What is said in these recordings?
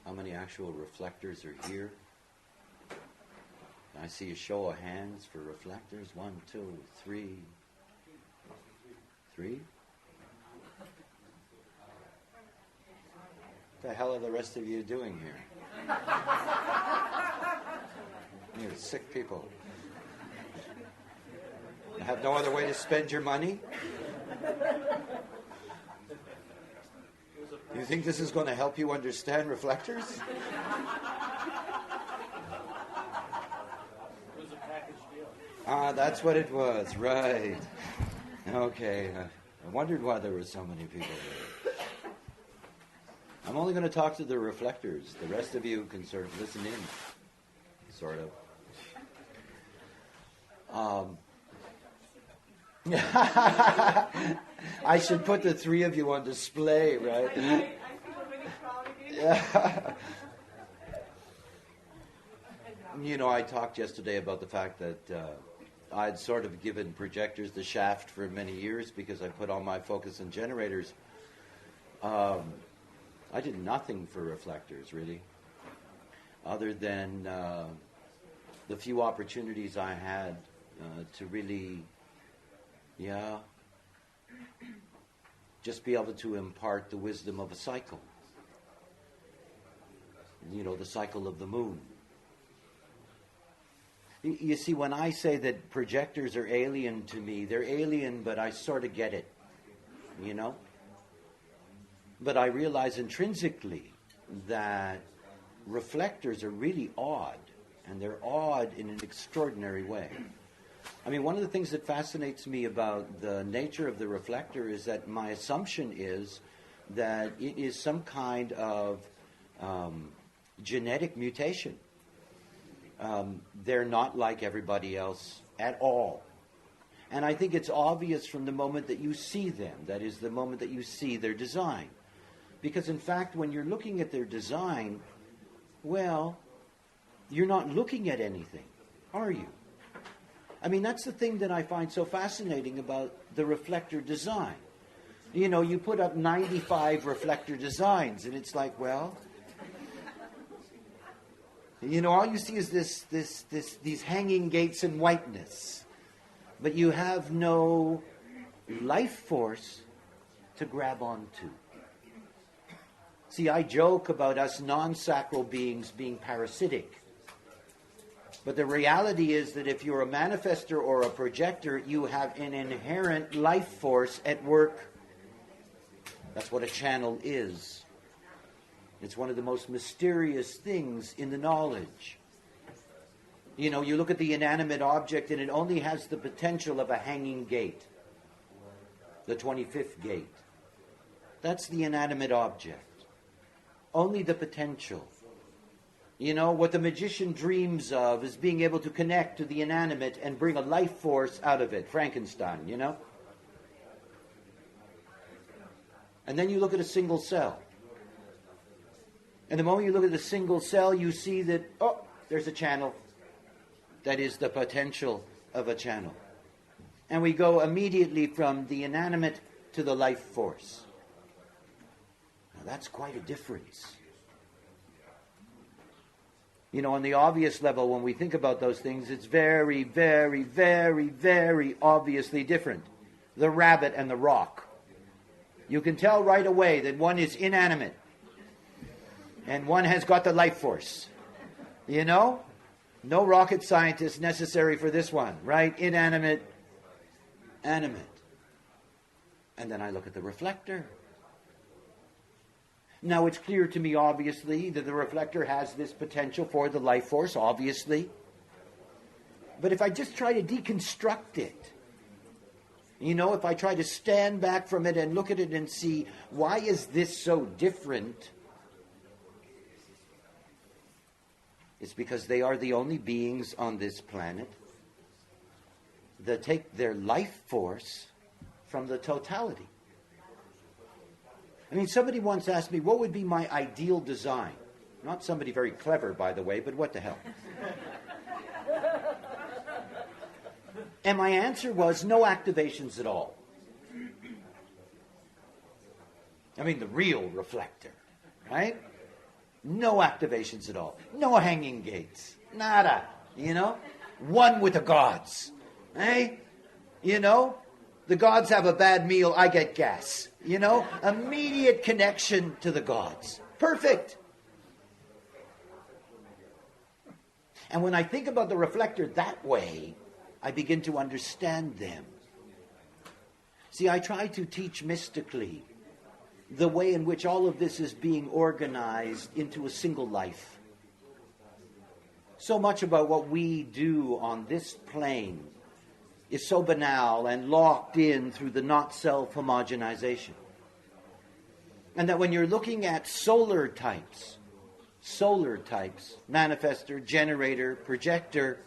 how many actual reflectors are here? I see a show of hands for reflectors. 1, 2, 3. 3? What the hell are the rest of you doing here? You're sick people. You have no other way to spend your money? You think this is going to help you understand reflectors? That's what it was, right. Okay, I wondered why there were so many people there. I'm only going to talk to the reflectors. The rest of you can sort of listen in, sort of. I should put the three of you on display, right? Yeah. You know, I talked yesterday about the fact that I'd sort of given projectors the shaft for many years because I put all my focus on generators. I did nothing for reflectors, really, other than the few opportunities I had to really, just be able to impart the wisdom of a cycle. You know, the cycle of the moon. You see, when I say that projectors are alien to me, they're alien, but I sort of get it, you know? But I realize intrinsically that reflectors are really odd, and they're odd in an extraordinary way. I mean, one of the things that fascinates me about the nature of the reflector is that my assumption is that it is some kind of genetic mutation. They're not like everybody else at all. And I think it's obvious from the moment that you see them, that is, the moment that you see their design. Because, in fact, when you're looking at their design, well, you're not looking at anything, are you? I mean, that's the thing that I find so fascinating about the reflector design. You know, you put up 95 reflector designs, and it's like, well, you know, all you see is these hanging gates in whiteness. But you have no life force to grab onto. See, I joke about us non-sacral beings being parasitic. But the reality is that if you're a manifester or a projector, you have an inherent life force at work. That's what a channel is. It's one of the most mysterious things in the knowledge. You know, you look at the inanimate object and it only has the potential of a hanging gate. The 25th gate. That's the inanimate object. Only the potential. You know, what the magician dreams of is being able to connect to the inanimate and bring a life force out of it. Frankenstein, you know? And then you look at a single cell. And the moment you look at the single cell, you see that, oh, there's a channel. That is the potential of a channel. And we go immediately from the inanimate to the life force. Now that's quite a difference. You know, on the obvious level, when we think about those things, it's very, very, very, very obviously different. The rabbit and the rock. You can tell right away that one is inanimate and one has got the life force. You know? No rocket scientist necessary for this one, right? Inanimate, animate. And then I look at the reflector. Now, it's clear to me, obviously, that the reflector has this potential for the life force, obviously. But if I just try to deconstruct it, you know, if I try to stand back from it and look at it and see, why is this so different? It's because they are the only beings on this planet that take their life force from the totality. I mean, somebody once asked me, what would be my ideal design? Not somebody very clever, by the way, but what the hell? And my answer was no activations at all. I mean, the real reflector, right? No activations at all. No hanging gates. Nada. One with the gods. Eh? The gods have a bad meal, I get gas. Immediate connection to the gods. Perfect. And when I think about the reflector that way, I begin to understand them. See, I try to teach mystically the way in which all of this is being organized into a single life. So much about what we do on this plane is so banal and locked in through the not-self homogenization. And that when you're looking at solar types, manifestor, generator, projector,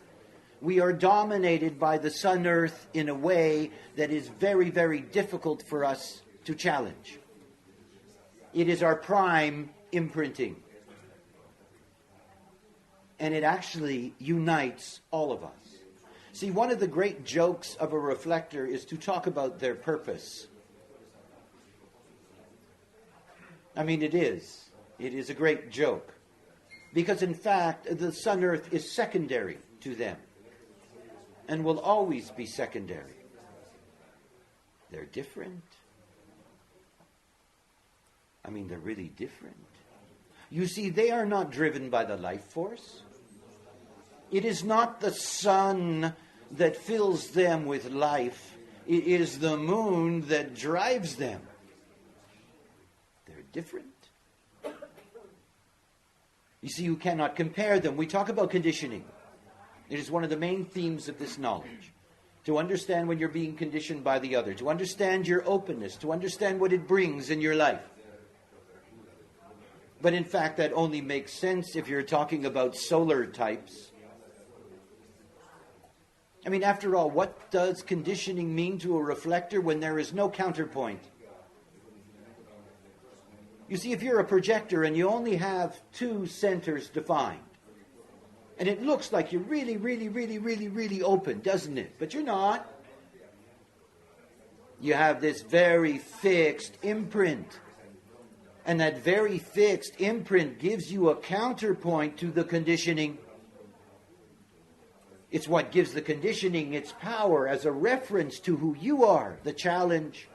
we are dominated by the sun-earth in a way that is very, very difficult for us to challenge. It is our prime imprinting. And it actually unites all of us. See, one of the great jokes of a reflector is to talk about their purpose. I mean, it is. It is a great joke. Because in fact, the sun-earth is secondary to them. And will always be secondary. They're different. I mean, they're really different. You see, they are not driven by the life force. It is not the sun that fills them with life. It is the moon that drives them. They're different. You see, you cannot compare them. We talk about conditioning. It is one of the main themes of this knowledge. To understand when you're being conditioned by the other. To understand your openness. To understand what it brings in your life. But in fact, that only makes sense if you're talking about solar types. I mean, after all, what does conditioning mean to a reflector when there is no counterpoint? You see, if you're a projector and you only have two centers defined, and it looks like you're really, really, really, really, really open, doesn't it? But you're not. You have this very fixed imprint. And that very fixed imprint gives you a counterpoint to the conditioning. It's what gives the conditioning its power as a reference to who you are, the challenge.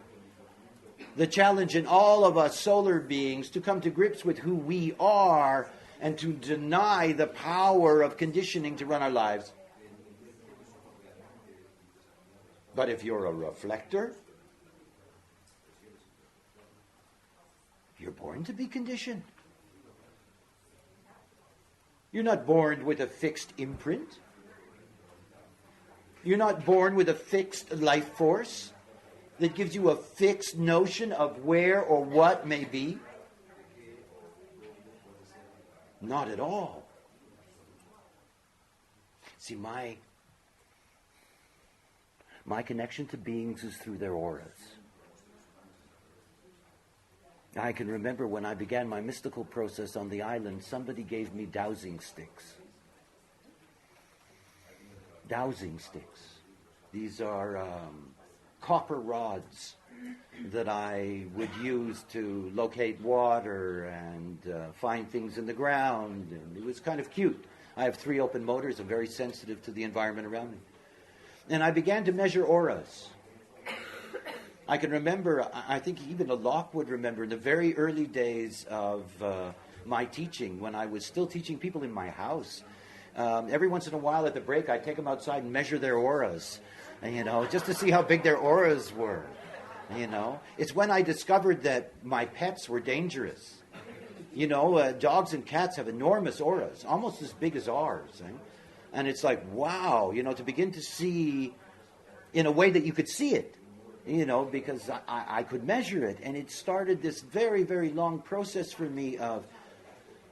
The challenge in all of us solar beings to come to grips with who we are and to deny the power of conditioning to run our lives. But if you're a reflector, you're born to be conditioned. You're not born with a fixed imprint. You're not born with a fixed life force that gives you a fixed notion of where or what may be. Not at all. See, my connection to beings is through their auras. I can remember when I began my mystical process on the island, somebody gave me dowsing sticks. Dowsing sticks. These are copper rods that I would use to locate water and find things in the ground. And it was kind of cute. I have 3 open motors. I'm very sensitive to the environment around me. And I began to measure auras. I can remember, I think even a Locke would remember, in the very early days of my teaching, when I was still teaching people in my house, every once in a while at the break, I'd take them outside and measure their auras, and, just to see how big their auras were. It's when I discovered that my pets were dangerous. Dogs and cats have enormous auras, almost as big as ours. And it's like, wow, to begin to see in a way that you could see it. Because I could measure it. And it started this very, very long process for me of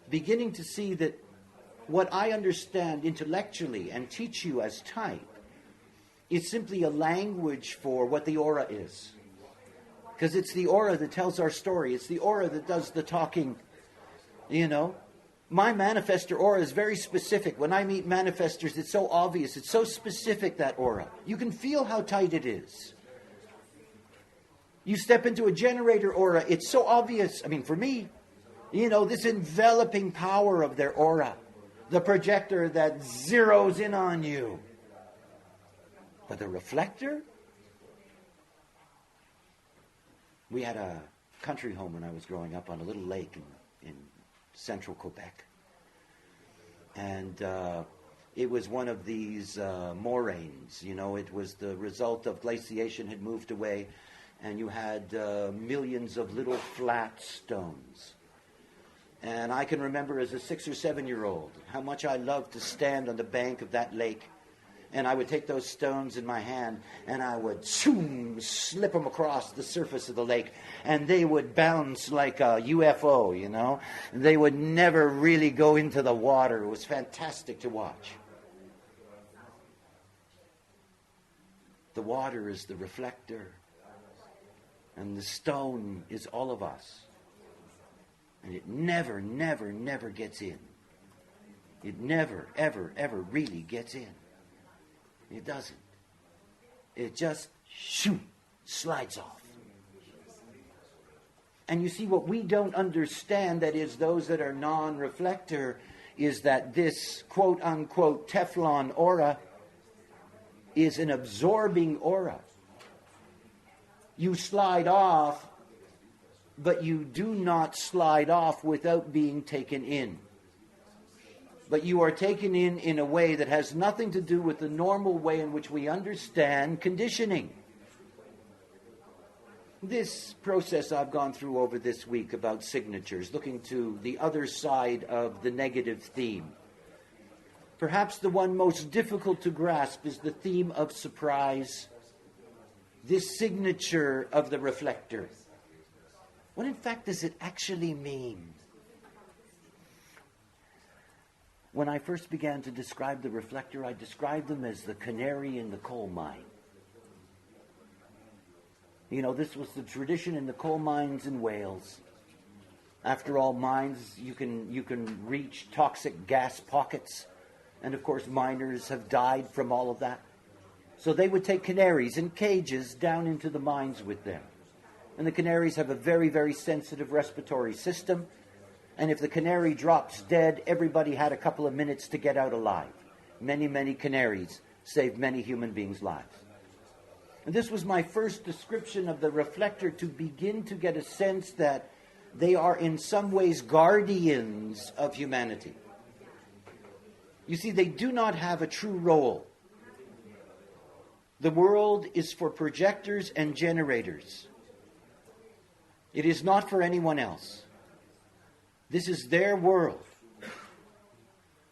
beginning to see that what I understand intellectually and teach you as type is simply a language for what the aura is. Because it's the aura that tells our story. It's the aura that does the talking. My manifestor aura is very specific. When I meet manifestors, it's so obvious. It's so specific, that aura. You can feel how tight it is. You step into a generator aura, it's so obvious. I mean, for me, This enveloping power of their aura. The projector that zeroes in on you. But the reflector? We had a country home when I was growing up on a little lake in central Quebec. And it was one of these moraines. It was the result of glaciation had moved away, and you had millions of little flat stones. And I can remember as a 6 or 7-year-old how much I loved to stand on the bank of that lake. And I would take those stones in my hand and I would slip them across the surface of the lake. And they would bounce like a UFO, They would never really go into the water. It was fantastic to watch. The water is the reflector. And the stone is all of us. And it never, never, never gets in. It never, ever, ever really gets in. It doesn't. It just slides off. And you see, what we don't understand, that is those that are non-reflector, is that this quote-unquote Teflon aura is an absorbing aura. You slide off, but you do not slide off without being taken in. But you are taken in a way that has nothing to do with the normal way in which we understand conditioning. This process I've gone through over this week about signatures, looking to the other side of the negative theme. Perhaps the one most difficult to grasp is the theme of surprise. This signature of the reflector. What in fact does it actually mean? When I first began to describe the reflector, I described them as the canary in the coal mine. This was the tradition in the coal mines in Wales. After all, mines, you can reach toxic gas pockets. And of course, miners have died from all of that. So they would take canaries in cages down into the mines with them. And the canaries have a very, very sensitive respiratory system. And if the canary drops dead, everybody had a couple of minutes to get out alive. Many, many canaries saved many human beings' lives. And this was my first description of the reflector, to begin to get a sense that they are in some ways guardians of humanity. You see, they do not have a true role. The world is for projectors and generators. It is not for anyone else. This is their world.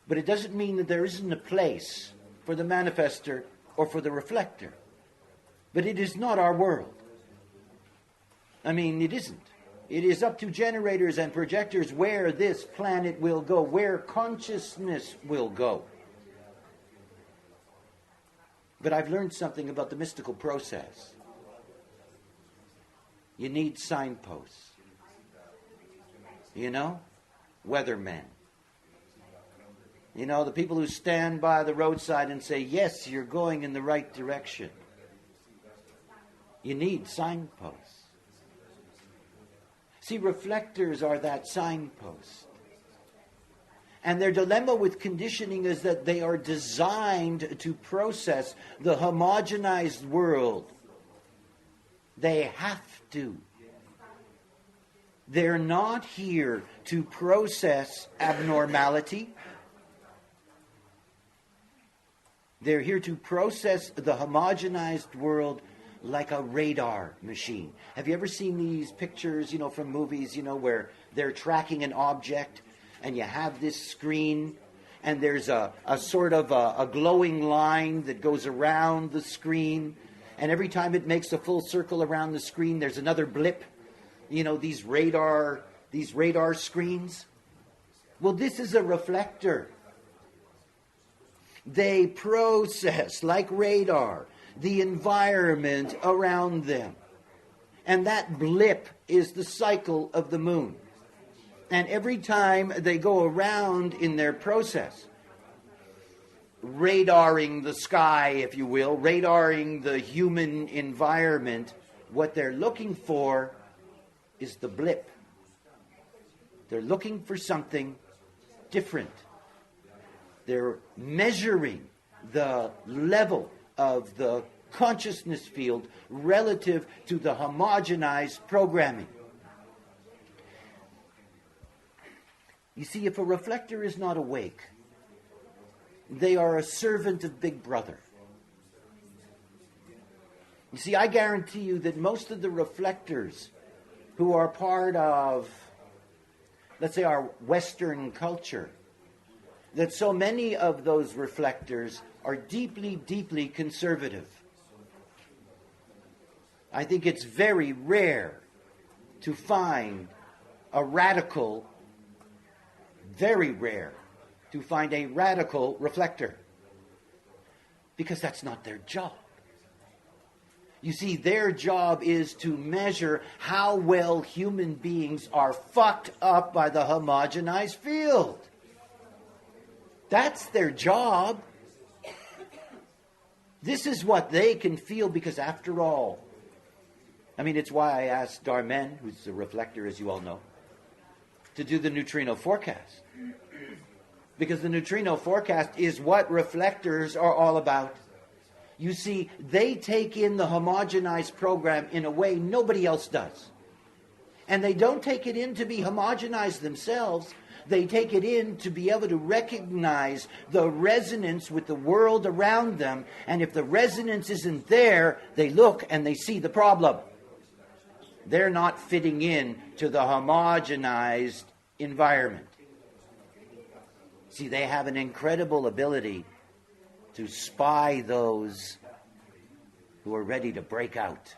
But it doesn't mean that there isn't a place for the manifester or for the reflector. But it is not our world. It isn't. It is up to generators and projectors where this planet will go, where consciousness will go. But I've learned something about the mystical process. You need signposts. Weathermen. The people who stand by the roadside and say, yes, you're going in the right direction. You need signposts. See, reflectors are that signpost. And their dilemma with conditioning is that they are designed to process the homogenized world. They have to. They're not here to process abnormality. They're here to process the homogenized world like a radar machine. Have you ever seen these pictures, from movies, where they're tracking an object and you have this screen and there's a sort of a glowing line that goes around the screen, and every time it makes a full circle around the screen, there's another blip. These radar screens. Well, this is a reflector. They process, like radar, the environment around them. And that blip is the cycle of the moon. And every time they go around in their process, radaring the sky, if you will, radaring the human environment, what they're looking for is the blip They're looking for something different. They're measuring the level of the consciousness field relative to the homogenized programming. You see, if a reflector is not awake, they are a servant of Big Brother. You see, I guarantee you that most of the reflectors who are part of, let's say, our Western culture, that so many of those reflectors are deeply, deeply conservative. I think it's very rare to find a radical, very rare to find a radical reflector, because that's not their job. You see, their job is to measure how well human beings are fucked up by the homogenized field. That's their job. This is what they can feel, because after all, I mean, it's why I asked Darmen, who's a reflector, as you all know, to do the neutrino forecast. Because the neutrino forecast is what reflectors are all about. You see, they take in the homogenized program in a way nobody else does. And they don't take it in to be homogenized themselves. They take it in to be able to recognize the resonance with the world around them. And if the resonance isn't there, they look and they see the problem. They're not fitting in to the homogenized environment. See, they have an incredible ability to spy those who are ready to break out.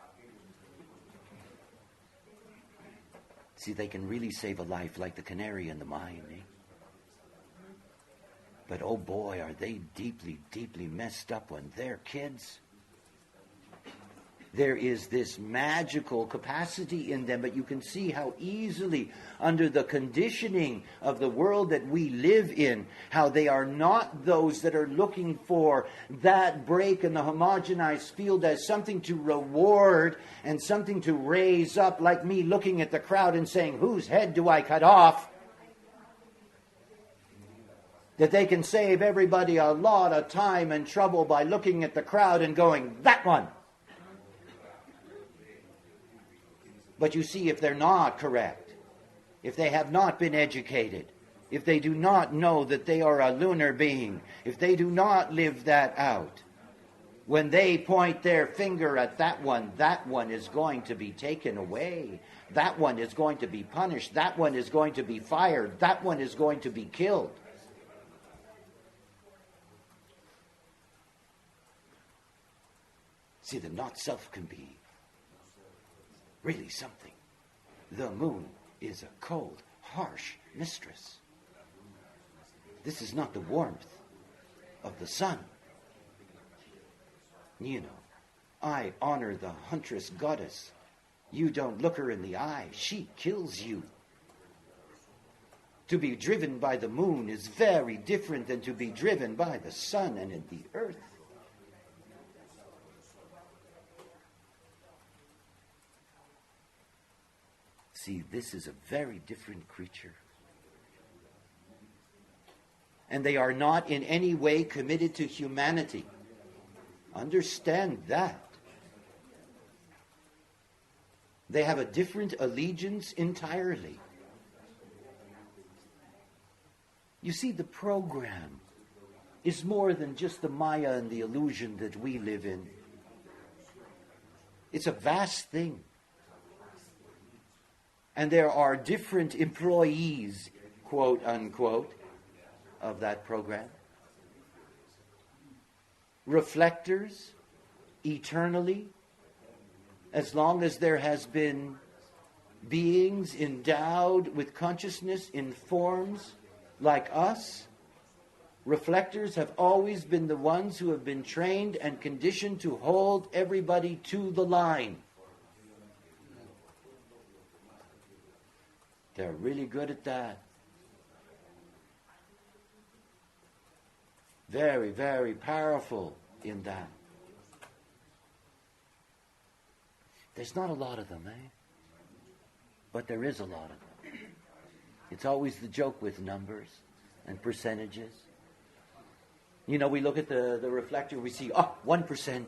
See, they can really save a life like the canary in the mine. Eh? But oh boy, are they deeply, deeply messed up when they're kids. There is this magical capacity in them, but you can see how easily, under the conditioning of the world that we live in, how they are not those that are looking for that break in the homogenized field as something to reward and something to raise up, like me looking at the crowd and saying, whose head do I cut off? That they can save everybody a lot of time and trouble by looking at the crowd and going, that one. But you see, if they're not correct, if they have not been educated, if they do not know that they are a lunar being, if they do not live that out, when they point their finger at that one is going to be taken away. That one is going to be punished. That one is going to be fired. That one is going to be killed. See, the not self can be really something. The moon is a cold, harsh mistress. This is not the warmth of the sun. You know, I honor the huntress goddess. You don't look her in the eye. She kills you. To be driven by the moon is very different than to be driven by the sun and in the earth. See, this is a very different creature. And they are not in any way committed to humanity. Understand that. They have a different allegiance entirely. You see, the program is more than just the Maya and the illusion that we live in. It's a vast thing. And there are different employees, quote unquote, of that program. Reflectors, eternally, as long as there has been beings endowed with consciousness in forms like us, reflectors have always been the ones who have been trained and conditioned to hold everybody to the line. They're really good at that. Very, very powerful in that. There's not a lot of them, eh? But there is a lot of them. It's always the joke with numbers and percentages. You know, we look at the reflector, we see, 1%.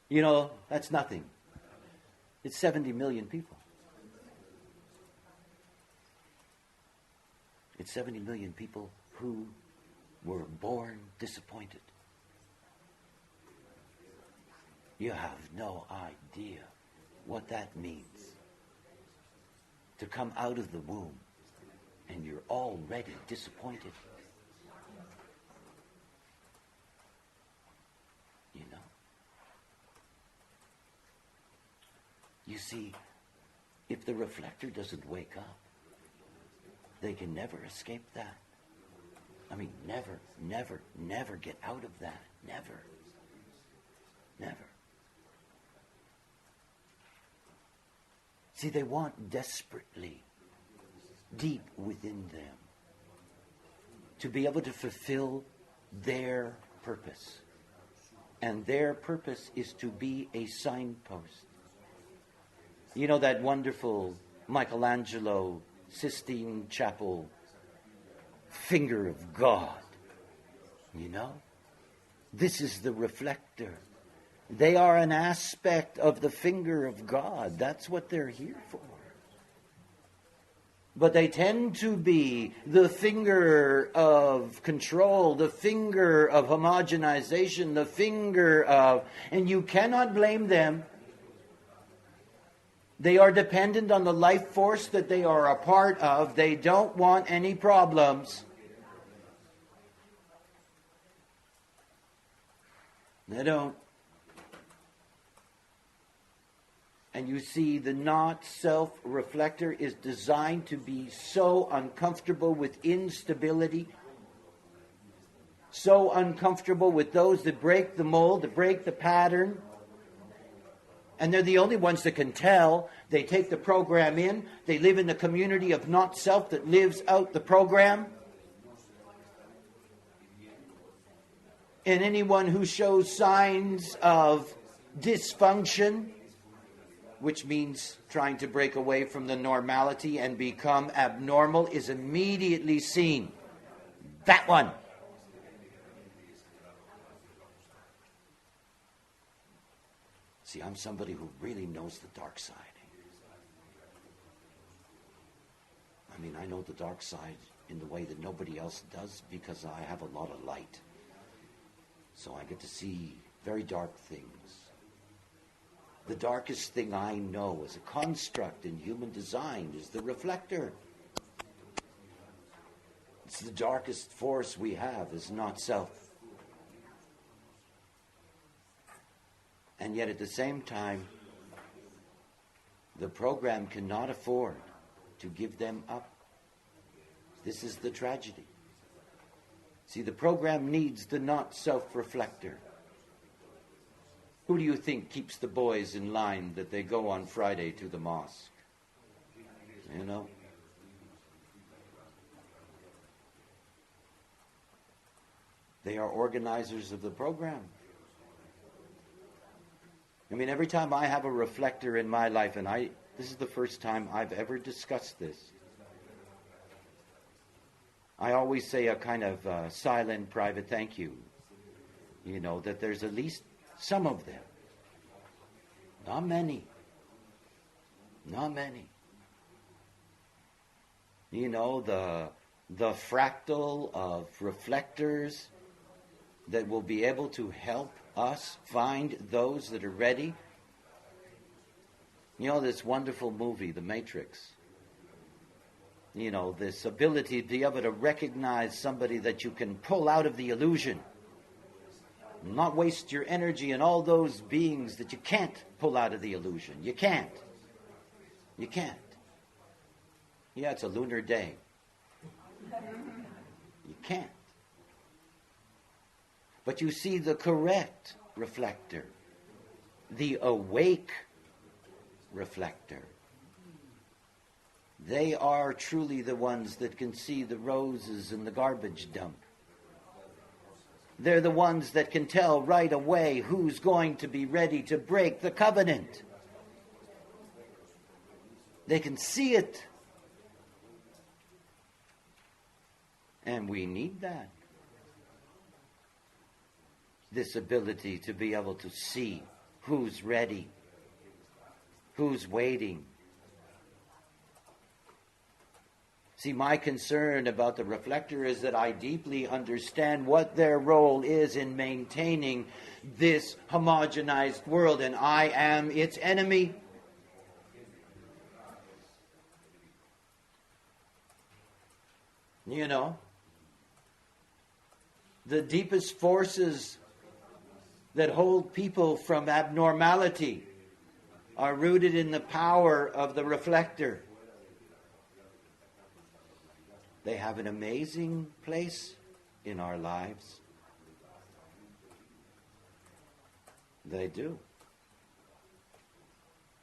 You know, that's nothing. It's 70 million people. It's 70 million people who were born disappointed. You have no idea what that means. To come out of the womb and you're already disappointed. You know? You see, if the reflector doesn't wake up, they can never escape that. I mean, never get out of that. Never. See, they want desperately, deep within them, to be able to fulfill their purpose. And their purpose is to be a signpost. You know that wonderful Michelangelo Sistine Chapel finger of God? You know? This is the reflector. They are an aspect of the finger of God. That's what they're here for. But they tend to be the finger of control, the finger of homogenization, the finger of... And you cannot blame them. They are dependent on the life force that they are a part of. They don't want any problems. They don't. And you see, the not-self reflector is designed to be so uncomfortable with instability, so uncomfortable with those that break the mold, that break the pattern. And they're the only ones that can tell. They take the program in. They live in the community of not-self that lives out the program. And anyone who shows signs of dysfunction, which means trying to break away from the normality and become abnormal, is immediately seen. That one. See, I'm somebody who really knows the dark side. I mean, I know the dark side in the way that nobody else does because I have a lot of light. So I get to see very dark things. The darkest thing I know as a construct in human design is the reflector. It's the darkest force we have, is not self. And yet at the same time, the program cannot afford to give them up. This is the tragedy. See, the program needs the not-self reflector. Who do you think keeps the boys in line that they go on Friday to the mosque? You know? They are organizers of the program. I mean, every time I have a reflector in my life, and this is the first time I've ever discussed this, I always say a kind of silent, private thank you. You know, that there's at least some of them. Not many. Not many. You know, the fractal of reflectors that will be able to help us find those that are ready. You know, this wonderful movie, The Matrix. You know, this ability to be able to recognize somebody that you can pull out of the illusion. Not waste your energy on all those beings that you can't pull out of the illusion. You can't. You can't. Yeah, it's a lunar day. You can't. But you see the correct reflector, the awake reflector. They are truly the ones that can see the roses in the garbage dump. They're the ones that can tell right away who's going to be ready to break the covenant. They can see it. And we need that. This ability to be able to see who's ready, who's waiting. See, my concern about the reflector is that I deeply understand what their role is in maintaining this homogenized world, and I am its enemy. You know, the deepest forces that hold people from abnormality are rooted in the power of the reflector. They have an amazing place in our lives. They do.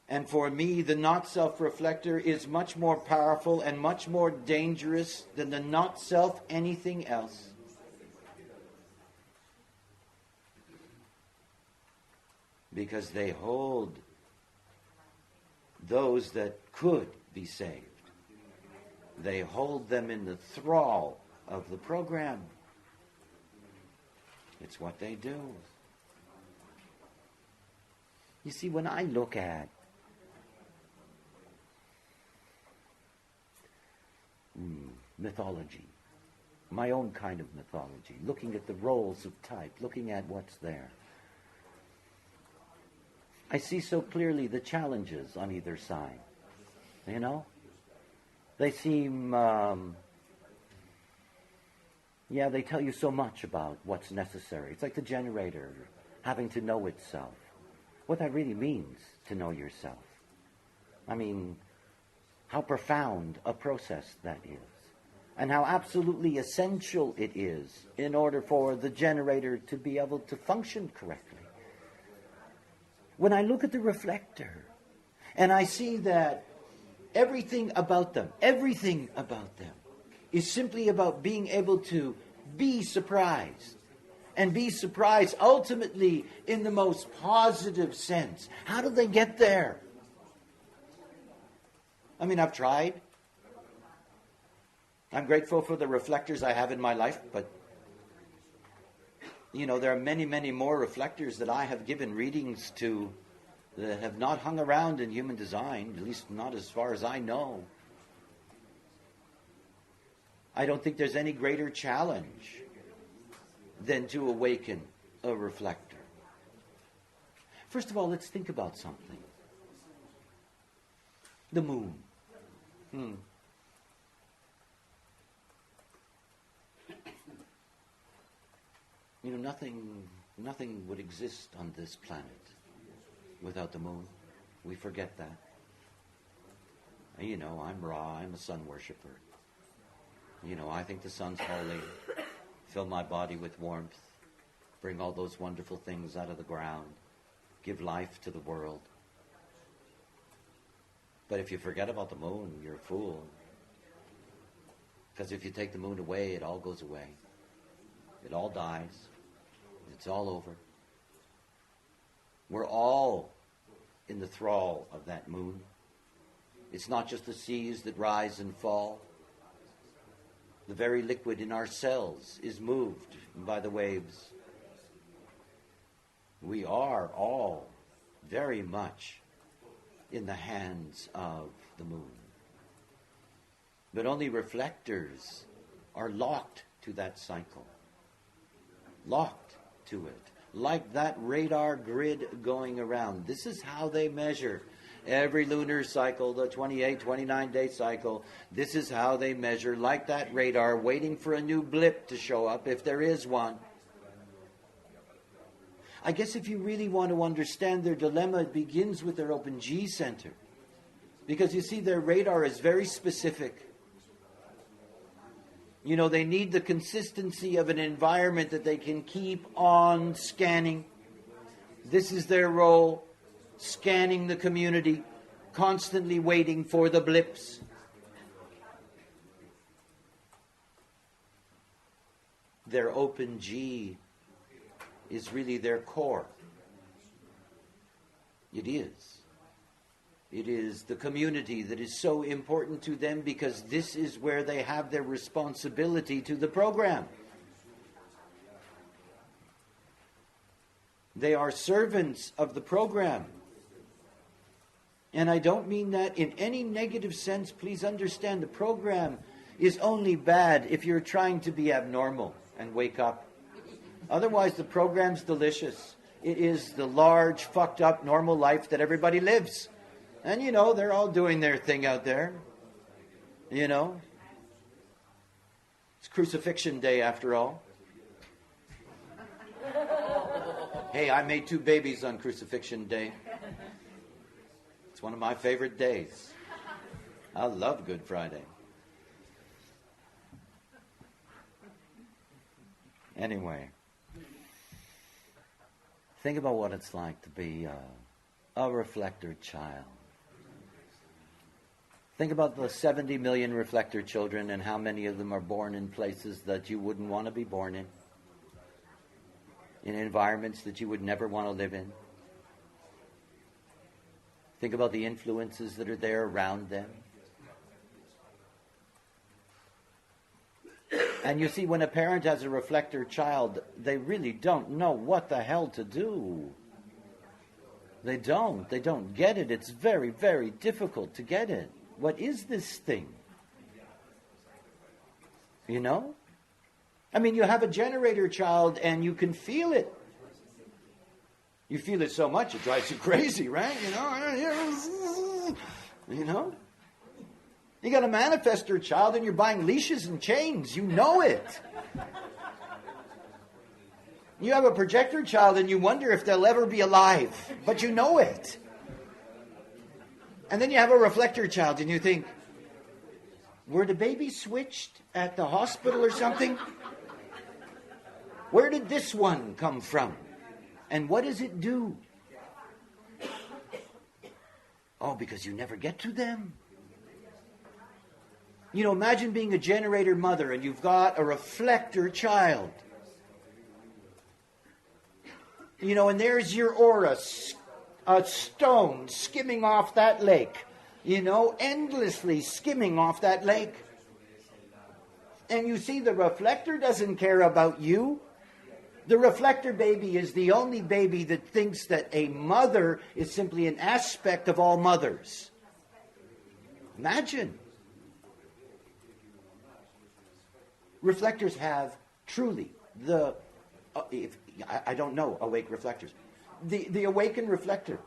And for me, the not-self reflector is much more powerful and much more dangerous than the not-self anything else. Because they hold those that could be saved. They hold them in the thrall of the program. It's what they do. You see, when I look at mythology, my own kind of mythology, looking at the roles of type, looking at what's there, I see so clearly the challenges on either side. You know? They seem, they tell you so much about what's necessary. It's like the generator having to know itself. What that really means, to know yourself. I mean, how profound a process that is. And how absolutely essential it is in order for the generator to be able to function correctly. When I look at the reflector, and I see that everything about them is simply about being able to be surprised. And be surprised ultimately in the most positive sense. How do they get there? I mean, I've tried. I'm grateful for the reflectors I have in my life, but you know, there are many, many more reflectors that I have given readings to that have not hung around in human design, at least not as far as I know. I don't think there's any greater challenge than to awaken a reflector. First of all, let's think about something. The moon. You know, nothing would exist on this planet without the moon. We forget that. You know, I'm Ra, I'm a sun worshiper. You know, I think the sun's holy. Fill my body with warmth. Bring all those wonderful things out of the ground. Give life to the world. But if you forget about the moon, you're a fool. Because if you take the moon away, it all goes away. It all dies. It's all over. We're all in the thrall of that moon. It's not just the seas that rise and fall. The very liquid in our cells is moved by the waves. We are all very much in the hands of the moon. But only reflectors are locked to that cycle. Locked to it. Like that radar grid going around. This is how they measure every lunar cycle, the 28, 29-day cycle. This is how they measure, like that radar, waiting for a new blip to show up, if there is one. I guess if you really want to understand their dilemma, it begins with their open G center. Because you see, their radar is very specific. You know, they need the consistency of an environment that they can keep on scanning. This is their role, scanning the community, constantly waiting for the blips. Their open G is really their core. It is. It is the community that is so important to them because this is where they have their responsibility to the program. They are servants of the program. And I don't mean that in any negative sense. Please understand, the program is only bad if you're trying to be abnormal and wake up. Otherwise, the program's delicious. It is the large, fucked up, normal life that everybody lives. And, they're all doing their thing out there. It's crucifixion day, after all. Hey, I made 2 babies on crucifixion day. It's one of my favorite days. I love Good Friday. Anyway, think about what it's like to be a reflector child. Think about the 70 million reflector children and how many of them are born in places that you wouldn't want to be born in environments that you would never want to live in. Think about the influences that are there around them. And you see, when a parent has a reflector child, they really don't know what the hell to do. They don't get it. It's very, very difficult to get it. What is this thing? I mean, you have a generator child and you can feel it. You feel it so much it drives you crazy, right? You got a manifestor child and you're buying leashes and chains. You know it. You have a projector child and you wonder if they'll ever be alive, but you know it. And then you have a reflector child and you think, were the babies switched at the hospital or something? Where did this one come from? And what does it do? Oh, because you never get to them. Imagine being a generator mother and you've got a reflector child. And there's your aura, a stone skimming off that lake. Endlessly skimming off that lake. And you see, the reflector doesn't care about you. The reflector baby is the only baby that thinks that a mother is simply an aspect of all mothers. Imagine. Reflectors have truly I don't know awake reflectors. The awakened reflector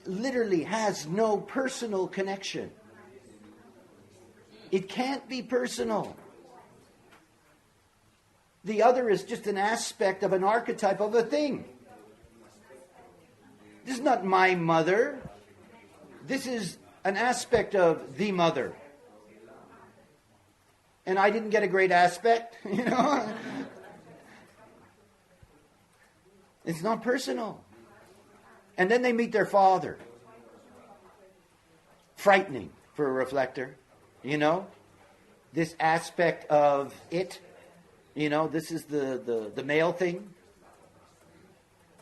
literally has no personal connection. It can't be personal. The other is just an aspect of an archetype of a thing. This is not my mother. This is an aspect of the mother. And I didn't get a great aspect, It's not personal. And then they meet their father. Frightening for a reflector, This aspect of it. This is the male thing.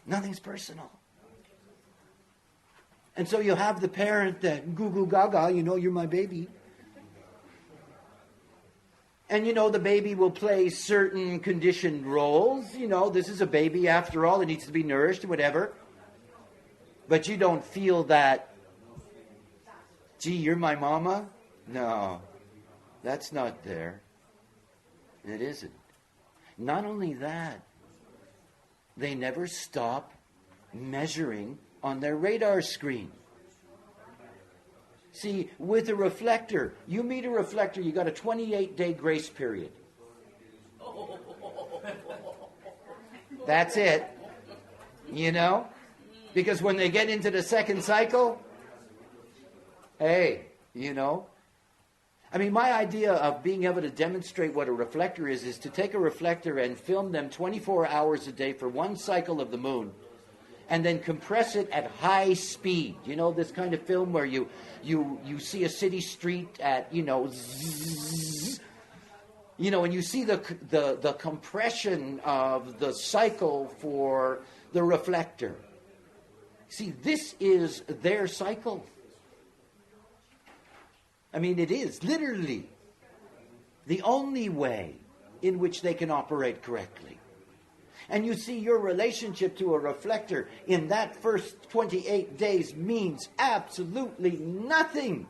Nothing's personal. And so you have the parent that goo goo gaga, you're my baby. And the baby will play certain conditioned roles. This is a baby after all. It needs to be nourished, whatever. But you don't feel that, gee, you're my mama? No, that's not there. It isn't. Not only that, they never stop measuring on their radar screen. See, with a reflector, you meet a reflector, you got a 28-day grace period. That's it. Because when they get into the second cycle, hey, I mean, my idea of being able to demonstrate what a reflector is to take a reflector and film them 24 hours a day for one cycle of the moon, and then compress it at high speed. This kind of film where you see a city street at, zzz, and you see the compression of the cycle for the reflector. See, this is their cycle. I mean, it is literally the only way in which they can operate correctly. And you see, your relationship to a reflector in that first 28 days means absolutely nothing.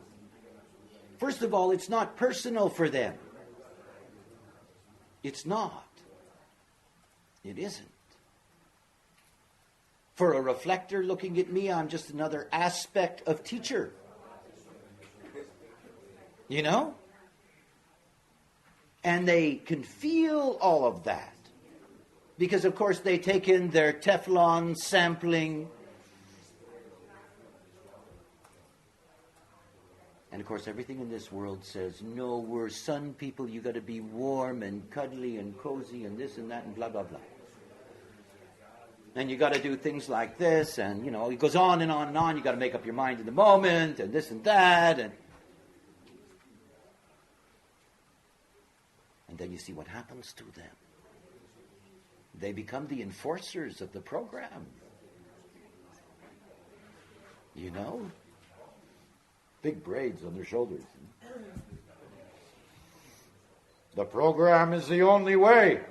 First of all, it's not personal for them. It's not. It isn't. For a reflector looking at me, I'm just another aspect of teacher. You know? And they can feel all of that. Because, of course, they take in their Teflon sampling. And, of course, everything in this world says, no, we're sun people, you got to be warm and cuddly and cozy and this and that and blah, blah, blah. And you got to do things like this, and, it goes on and on and on. You got to make up your mind in the moment, and this and that. And then you see what happens to them. They become the enforcers of the program. Big braids on their shoulders. The program is the only way.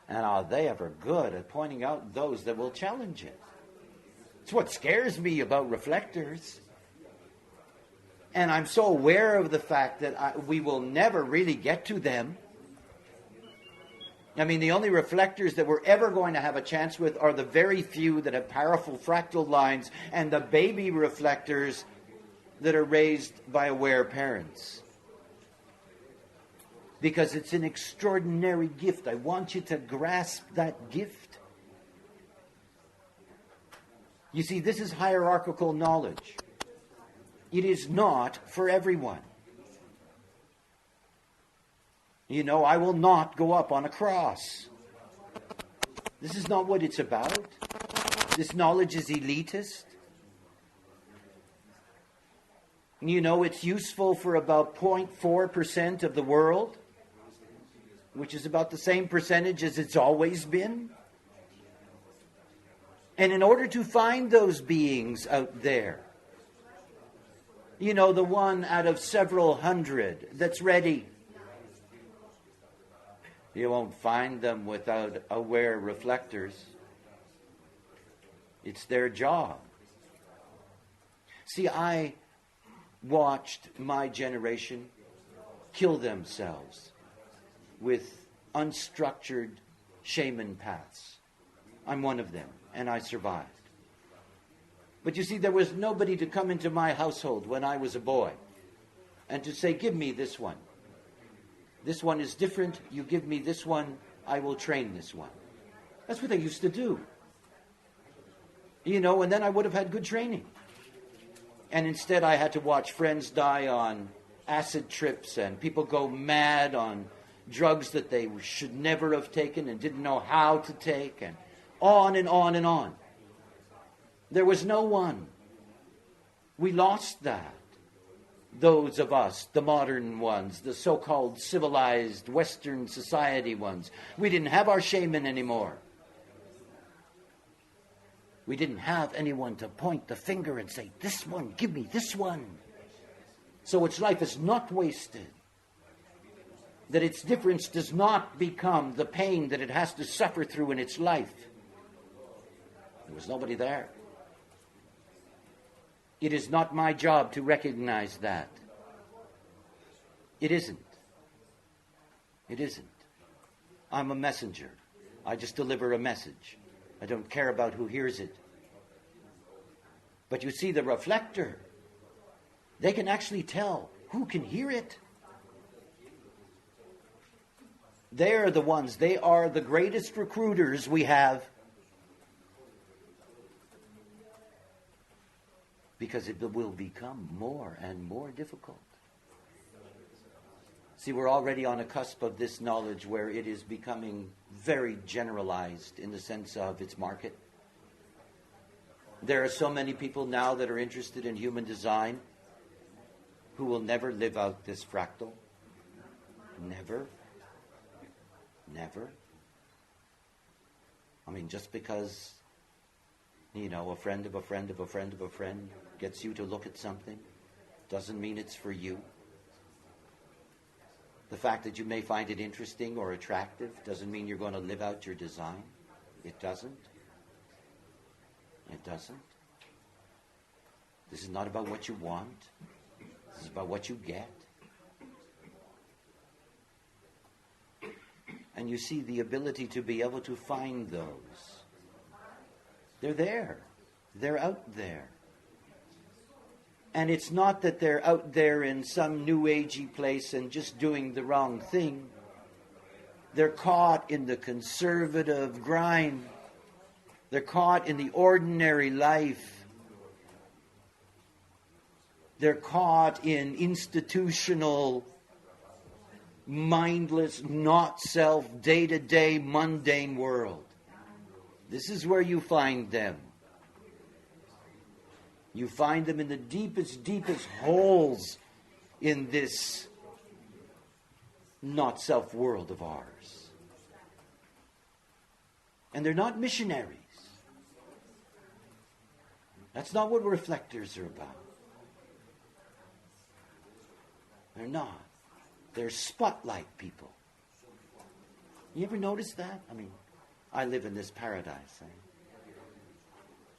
And are they ever good at pointing out those that will challenge it? It's what scares me about reflectors. And I'm so aware of the fact that we will never really get to them. I mean, the only reflectors that we're ever going to have a chance with are the very few that have powerful fractal lines and the baby reflectors that are raised by aware parents. Because it's an extraordinary gift. I want you to grasp that gift. You see, this is hierarchical knowledge. It is not for everyone. I will not go up on a cross. This is not what it's about. This knowledge is elitist. It's useful for about 0.4% of the world, which is about the same percentage as it's always been. And in order to find those beings out there, the one out of several hundred that's ready, you won't find them without aware reflectors. It's their job. See, I watched my generation kill themselves with unstructured shaman paths. I'm one of them, and I survived. But you see, there was nobody to come into my household when I was a boy and to say, give me this one. This one is different. You give me this one, I will train this one. That's what they used to do. And then I would have had good training. And instead I had to watch friends die on acid trips and people go mad on drugs that they should never have taken and didn't know how to take, and on and on and on. There was no one. We lost that. Those of us, the modern ones, the so-called civilized Western society ones, we didn't have our shaman anymore. We didn't have anyone to point the finger and say, this one, give me this one. So its life is not wasted. That its difference does not become the pain that it has to suffer through in its life. There was nobody there. It is not my job to recognize that. It isn't. It isn't. I'm a messenger. I just deliver a message. I don't care about who hears it. But you see, the reflector, they can actually tell who can hear it. They're the ones, they are the greatest recruiters we have. Because it will become more and more difficult. See, we're already on a cusp of this knowledge where it is becoming very generalized in the sense of its market. There are so many people now that are interested in human design who will never live out this fractal. Never. Never. I mean, just because, a friend of a friend of a friend of a friend gets you to look at something, doesn't mean it's for you. The fact that you may find it interesting or attractive doesn't mean you're going to live out your design. It doesn't. It doesn't. This is not about what you want. This is about what you get. And you see the ability to be able to find those. They're there. They're out there. And it's not that they're out there in some new agey place and just doing the wrong thing. They're caught in the conservative grind. They're caught in the ordinary life. They're caught in institutional, mindless, not self, day-to-day, mundane world. This is where you find them. You find them in the deepest, deepest holes in this not self world of ours. And they're not missionaries. That's not what reflectors are about. They're not. They're spotlight people. You ever notice that? I mean, I live in this paradise.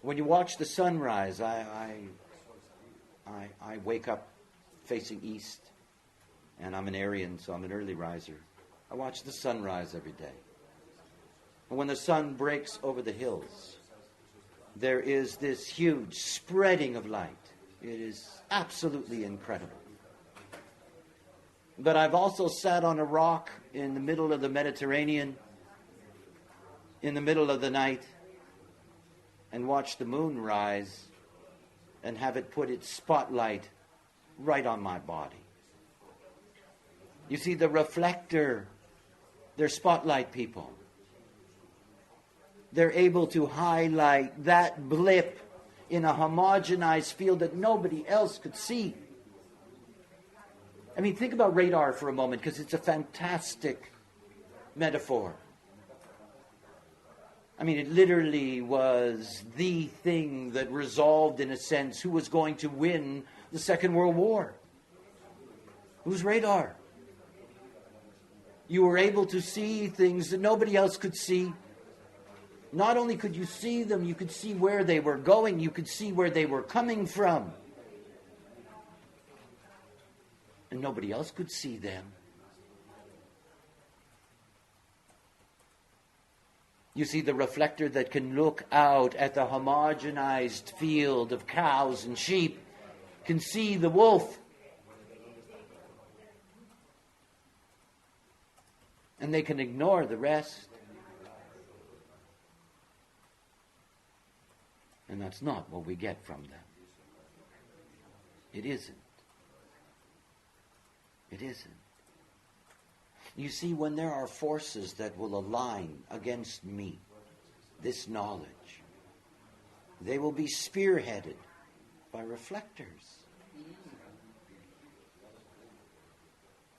When you watch the sunrise, I wake up facing east, and I'm an Aryan, so I'm an early riser. I watch the sunrise every day. And when the sun breaks over the hills, there is this huge spreading of light. It is absolutely incredible. But I've also sat on a rock in the middle of the Mediterranean, in the middle of the night, and watch the moon rise and have it put its spotlight right on my body. You see, the reflector, they're spotlight people. They're able to highlight that blip in a homogenized field that nobody else could see. I mean, think about radar for a moment, because it's a fantastic metaphor. I mean, it literally was the thing that resolved, in a sense, who was going to win the Second World War. It was radar. You were able to see things that nobody else could see. Not only could you see them, you could see where they were going. You could see where they were coming from. And nobody else could see them. You see, the reflector that can look out at the homogenized field of cows and sheep can see the wolf. And they can ignore the rest. And that's not what we get from them. It isn't. It isn't. You see, when there are forces that will align against me, this knowledge, they will be spearheaded by reflectors.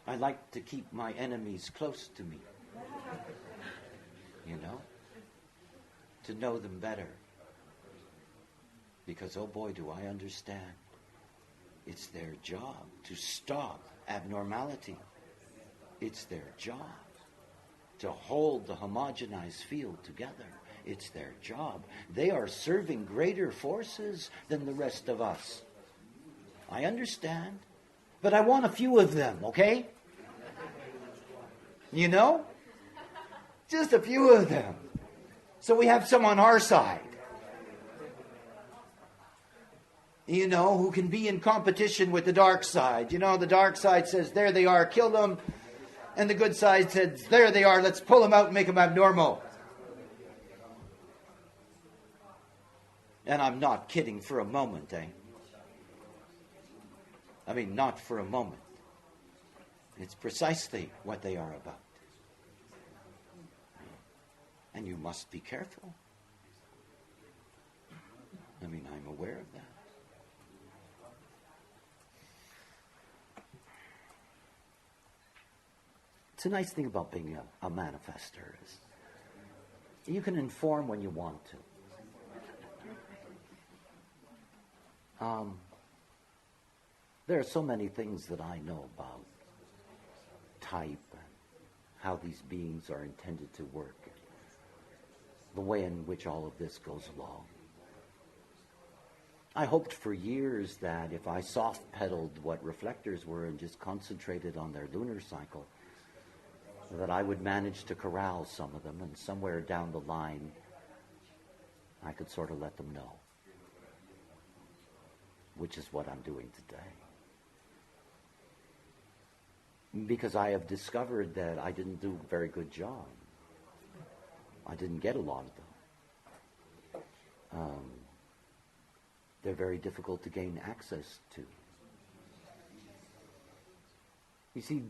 I like to keep my enemies close to me, to know them better. Because, oh boy, do I understand. It's their job to stop abnormality. It's their job to hold the homogenized field together. It's their job. They are serving greater forces than the rest of us. I understand. But I want a few of them, okay? Just a few of them. So we have some on our side. Who can be in competition with the dark side. The dark side says, there they are, kill them. And the good side says, there they are, let's pull them out and make them abnormal. And I'm not kidding for a moment, I mean, not for a moment. It's precisely what they are about. And you must be careful. I mean, I'm aware of that. It's a nice thing about being a manifester is you can inform when you want to. There are so many things that I know about type and how these beings are intended to work, the way in which all of this goes along. I hoped for years that if I soft-pedaled what reflectors were and just concentrated on their lunar cycle, that I would manage to corral some of them, and somewhere down the line, I could sort of let them know, which is what I'm doing today. Because I have discovered that I didn't do a very good job. I didn't get a lot of them. They're very difficult to gain access to. You see,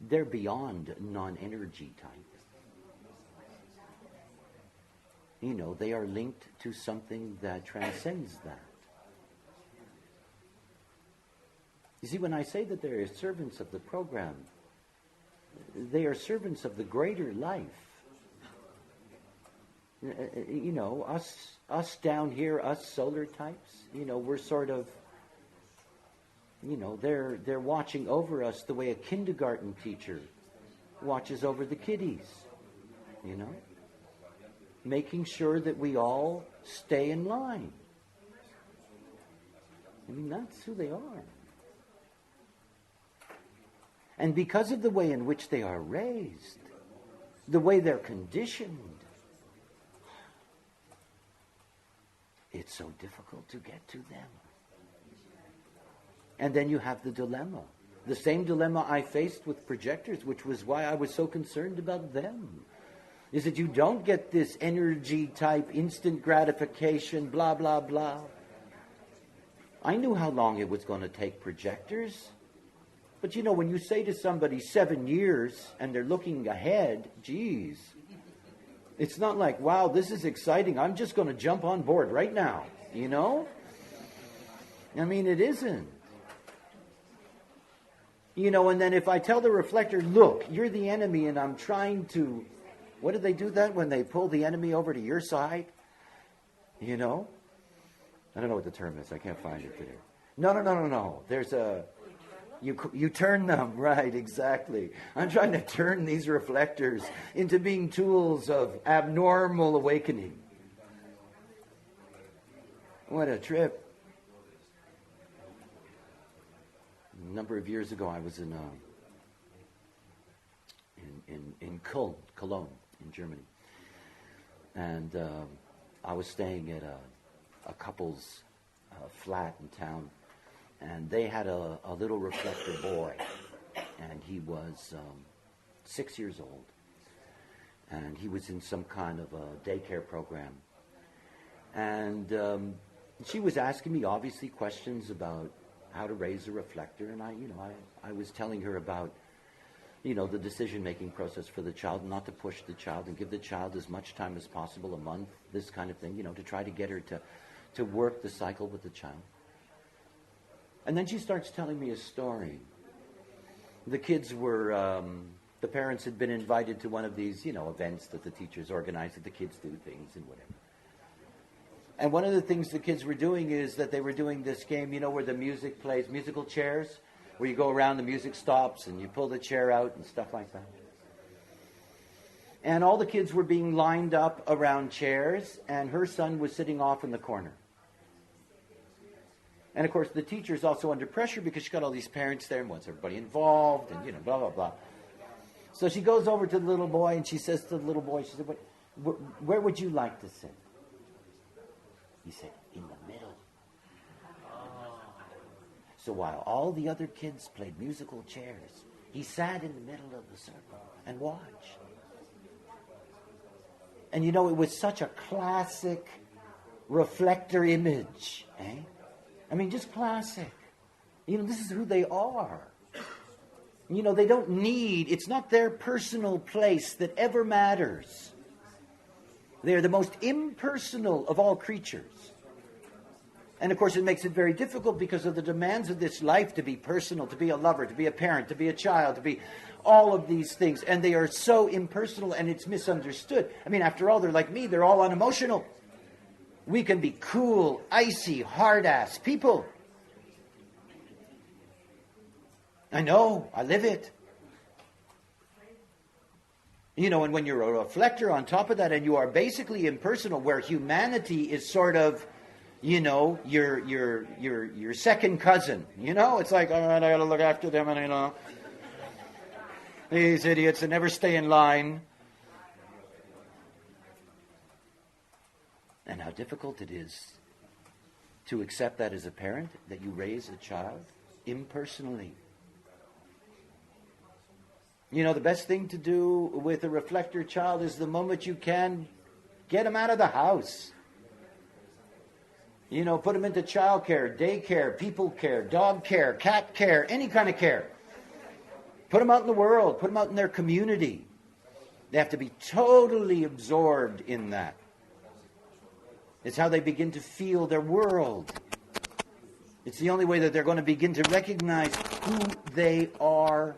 they're beyond non-energy type. You know, they are linked to something that transcends that. You see, when I say that they are servants of the program, they are servants of the greater life. You know, us down here, us solar types, you know, we're sort of, you know, they're watching over us the way a kindergarten teacher watches over the kiddies, you know, making sure that we all stay in line. I mean, that's who they are. And because of the way in which they are raised, the way they're conditioned, it's so difficult to get to them. And then you have the dilemma. The same dilemma I faced with projectors, which was why I was so concerned about them, is that you don't get this energy type, instant gratification, blah, blah, blah. I knew how long it was going to take projectors. But you know, when you say to somebody 7 years and they're looking ahead, geez, it's not like, wow, this is exciting, I'm just going to jump on board right now, you know? I mean, it isn't. You know, and then if I tell the reflector, look, you're the enemy and I'm trying to, what do they do that when they pull the enemy over to your side? You know? I don't know what the term is, I can't find it there. No. There's a... You turn them, right, exactly. I'm trying to turn these reflectors into being tools of abnormal awakening. What a trip. A number of years ago, I was in Cologne, in Germany. And I was staying at a couple's flat in town. And they had a little reflector boy, and he was 6 years old. And he was in some kind of a daycare program. And she was asking me, obviously, questions about how to raise a reflector. And I was telling her about, you know, the decision-making process for the child, not to push the child and give the child as much time as possible, a month, this kind of thing, you know, to try to get her to work the cycle with the child. And then she starts telling me a story. The kids were, the parents had been invited to one of these, you know, events that the teachers organize, that the kids do things and whatever. And one of the things the kids were doing is that they were doing this game, you know, where the music plays, musical chairs, where you go around, the music stops, and you pull the chair out and stuff like that. And all the kids were being lined up around chairs, and her son was sitting off in the corner. And, of course, the teacher's also under pressure because she's got all these parents there and wants everybody involved and, you know, blah, blah, blah. So she goes over to the little boy and she says to the little boy, she said, where would you like to sit? He said, in the middle. So while all the other kids played musical chairs, he sat in the middle of the circle and watched. And, you know, it was such a classic reflector image, eh? I mean, just classic. You know, this is who they are. You know, they don't need, it's not their personal place that ever matters. They are the most impersonal of all creatures. And of course, it makes it very difficult because of the demands of this life to be personal, to be a lover, to be a parent, to be a child, to be all of these things. And they are so impersonal and it's misunderstood. I mean, after all, they're like me, they're all unemotional. We can be cool, icy, hard-ass people. I know, I live it. You know, and when you're a reflector on top of that, and you are basically impersonal, where humanity is sort of, you know, your second cousin. You know, it's like, all right, I got to look after them, and you know, these idiots that never stay in line. And how difficult it is to accept that as a parent, that you raise a child impersonally. You know, the best thing to do with a reflector child is the moment you can, get them out of the house. You know, put them into childcare, daycare, people care, dog care, cat care, any kind of care. Put them out in the world. Put them out in their community. They have to be totally absorbed in that. It's how they begin to feel their world. It's the only way that they're going to begin to recognize who they are.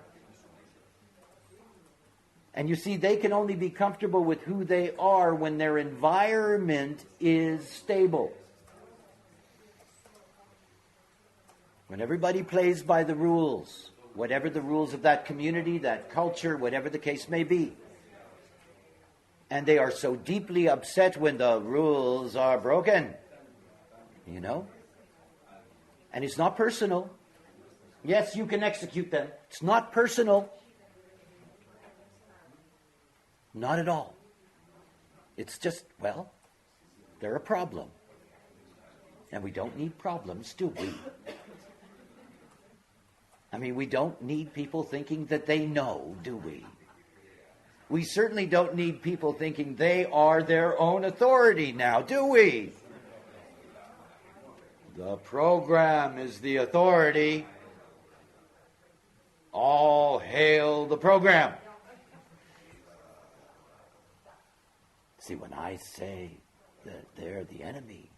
And you see, they can only be comfortable with who they are when their environment is stable. When everybody plays by the rules, whatever the rules of that community, that culture, whatever the case may be. And they are so deeply upset when the rules are broken. You know? And it's not personal. Yes, you can execute them. It's not personal. Not at all. It's just, well, they're a problem. And we don't need problems, do we? I mean, we don't need people thinking that they know, do we? We certainly don't need people thinking they are their own authority now, do we? The program is the authority. All hail the program. See, when I say that they're the enemy,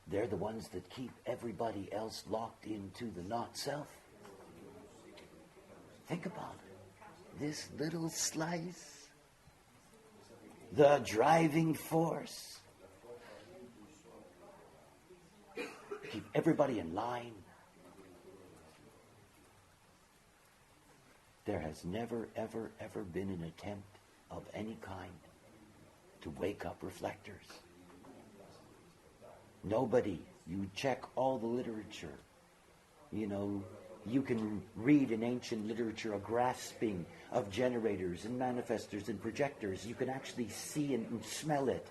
they're the ones that keep everybody else locked into the not-self. Think about it. This little slice, the driving force, keep everybody in line. There has never, ever, ever been an attempt of any kind to wake up reflectors. Nobody. You check all the literature. You know, you can read in ancient literature a grasping of generators and manifestors and projectors. You can actually see and smell it.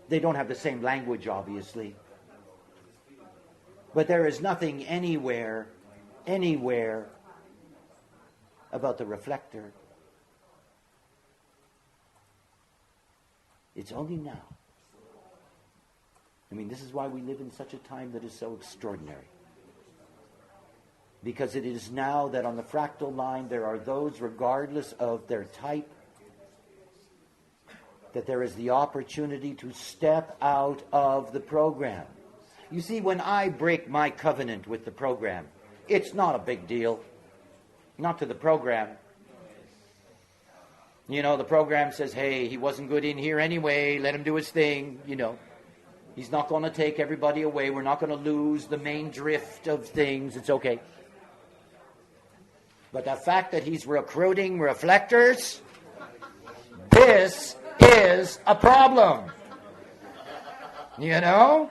They don't have the same language, obviously. But there is nothing anywhere about the reflector. It's only now. I mean, this is why we live in such a time that is so extraordinary. Because it is now that on the fractal line there are those, regardless of their type, that there is the opportunity to step out of the program. You see, when I break my covenant with the program, it's not a big deal. Not to the program. You know, the program says, hey, he wasn't good in here anyway, let him do his thing, you know. He's not going to take everybody away. We're not going to lose the main drift of things. It's okay. But the fact that he's recruiting reflectors, this is a problem. You know?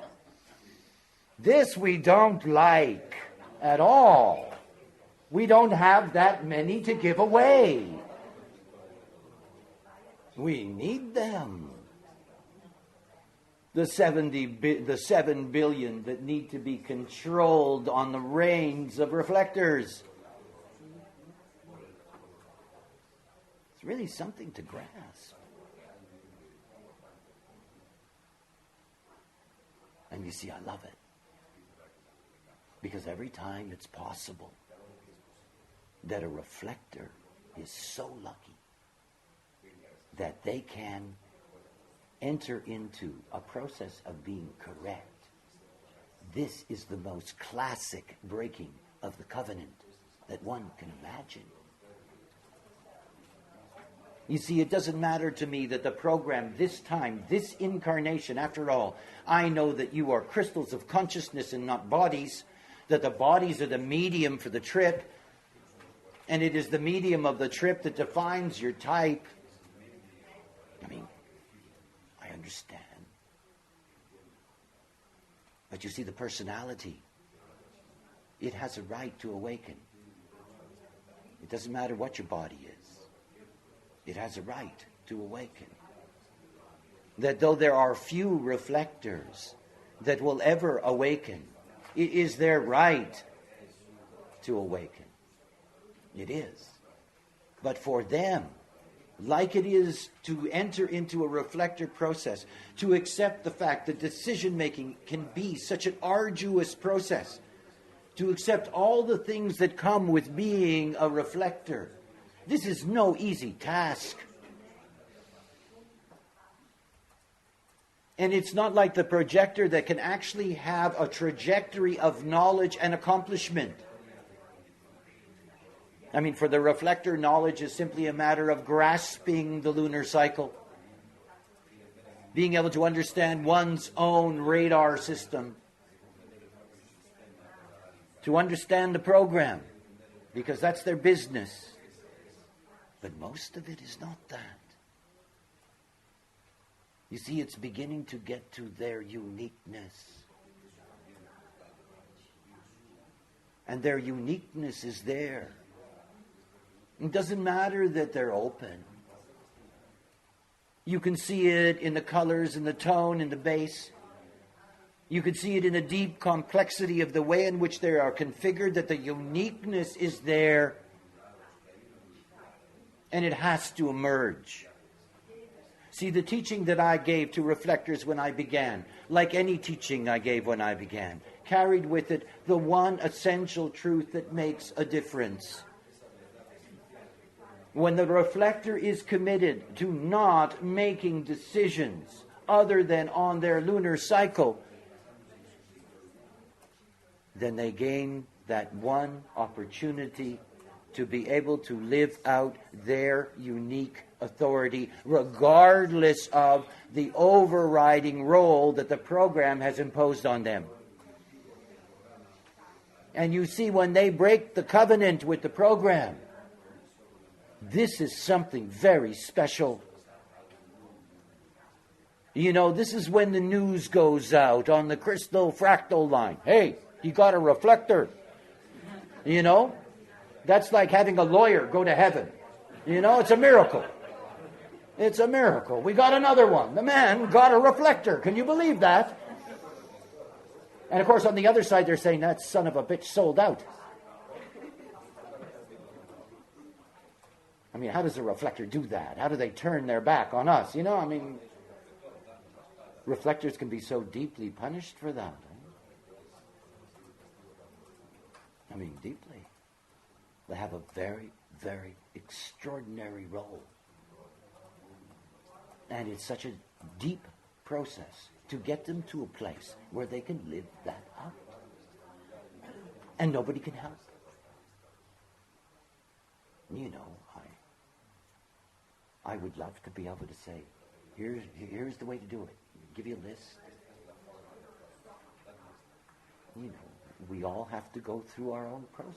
This we don't like at all. We don't have that many to give away. We need them. The 7 billion that need to be controlled on the reins of reflectors. It's really something to grasp. And you see, I love it. Because every time it's possible that a reflector is so lucky that they can enter into a process of being correct, this is the most classic breaking of the covenant that one can imagine. You see, it doesn't matter to me that the program this time, this incarnation, after all, I know that you are crystals of consciousness and not bodies. that the bodies are the medium for the trip, and it is the medium of the trip that defines your type. I mean, I understand. But you see, the personality, it has a right to awaken. It doesn't matter what your body is. It has a right to awaken. That though there are few reflectors that will ever awaken, it is their right to awaken. It is. But for them, like it is to enter into a reflector process, to accept the fact that decision-making can be such an arduous process, to accept all the things that come with being a reflector. This is no easy task. And it's not like the projector that can actually have a trajectory of knowledge and accomplishment. I mean, for the reflector, knowledge is simply a matter of grasping the lunar cycle, being able to understand one's own radar system, to understand the program, because that's their business. But most of it is not that. You see, it's beginning to get to their uniqueness. And their uniqueness is there. It doesn't matter that they're open. You can see it in the colors, in the tone, in the bass. You can see it in the deep complexity of the way in which they are configured, that the uniqueness is there. And it has to emerge. See, the teaching that I gave to reflectors when I began, like any teaching I gave when I began, carried with it the one essential truth that makes a difference. When the reflector is committed to not making decisions other than on their lunar cycle, then they gain that one opportunity to be able to live out their unique authority, regardless of the overriding role that the program has imposed on them. And you see, when they break the covenant with the program, this is something very special. You know, this is when the news goes out on the crystal fractal line. Hey, you got a reflector. You know, that's like having a lawyer go to heaven. You know, it's a miracle. It's a miracle. We got another one. The man got a reflector. Can you believe that? And of course, on the other side, they're saying, that son of a bitch sold out. I mean, how does a reflector do that? How do they turn their back on us? You know, I mean, reflectors can be so deeply punished for that. I mean, deeply. They have a very, very extraordinary role. And it's such a deep process to get them to a place where they can live that out. And nobody can help. You know, I would love to be able to say, here's the way to do it. Give you a list. You know, we all have to go through our own process.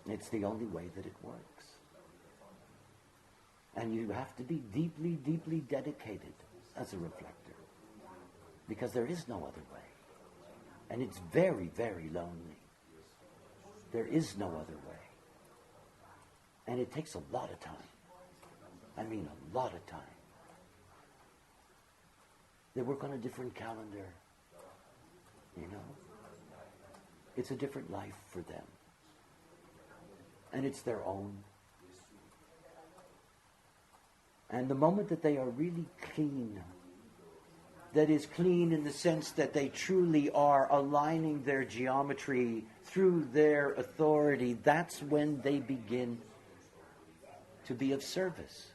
It's the only way that it works. And you have to be deeply, deeply dedicated as a reflector. Because there is no other way. And it's very, very lonely. There is no other way. And it takes a lot of time. I mean, a lot of time. They work on a different calendar. You know? It's a different life for them. And it's their own. And the moment that they are really clean, that is clean in the sense that they truly are aligning their geometry through their authority, that's when they begin to be of service.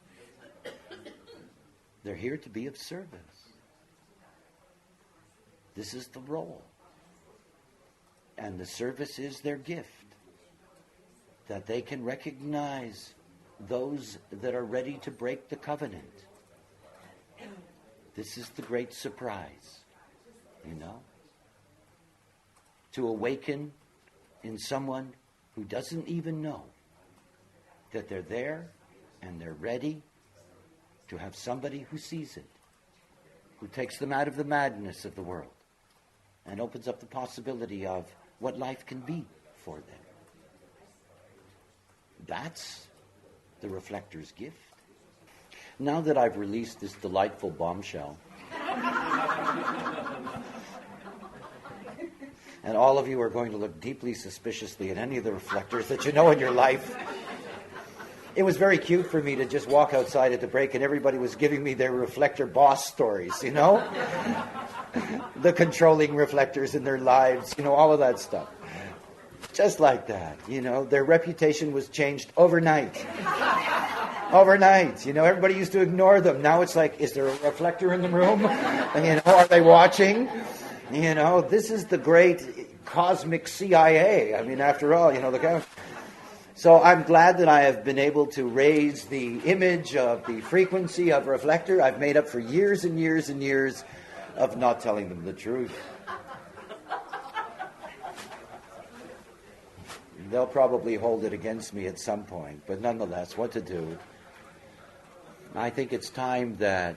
They're here to be of service. This is the role. And the service is their gift. That they can recognize those that are ready to break the covenant. This is the great surprise, you know. to awaken in someone who doesn't even know that they're there and they're ready to have somebody who sees it, who takes them out of the madness of the world and opens up the possibility of what life can be for them. That's the reflector's gift. Now that I've released this delightful bombshell, and all of you are going to look deeply suspiciously at any of the reflectors that you know in your life, it was very cute for me to just walk outside at the break and everybody was giving me their reflector boss stories, you know? The controlling reflectors in their lives, you know, all of that stuff. Just like that, you know. Their reputation was changed overnight. Overnight, you know, everybody used to ignore them. Now it's like, is there a reflector in the room? You know, are they watching? You know, this is the great cosmic CIA. I mean, after all, you know, so I'm glad that I have been able to raise the image of the frequency of reflector. I've made up for years and years and years of not telling them the truth. They'll probably hold it against me at some point, but nonetheless, what to do? I think it's time that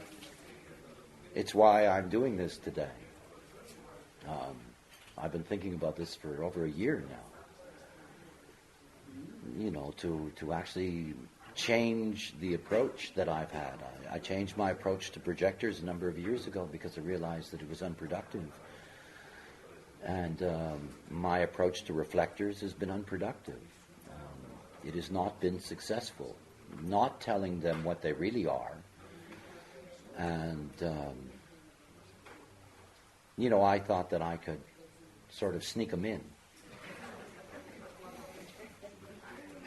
it's why I'm doing this today. I've been thinking about this for over a year now. You know, to actually change the approach that I've had. I changed my approach to projectors a number of years ago because I realized that it was unproductive. And my approach to reflectors has been unproductive. It has not been successful. Not telling them what they really are. And, you know, I thought that I could sort of sneak them in.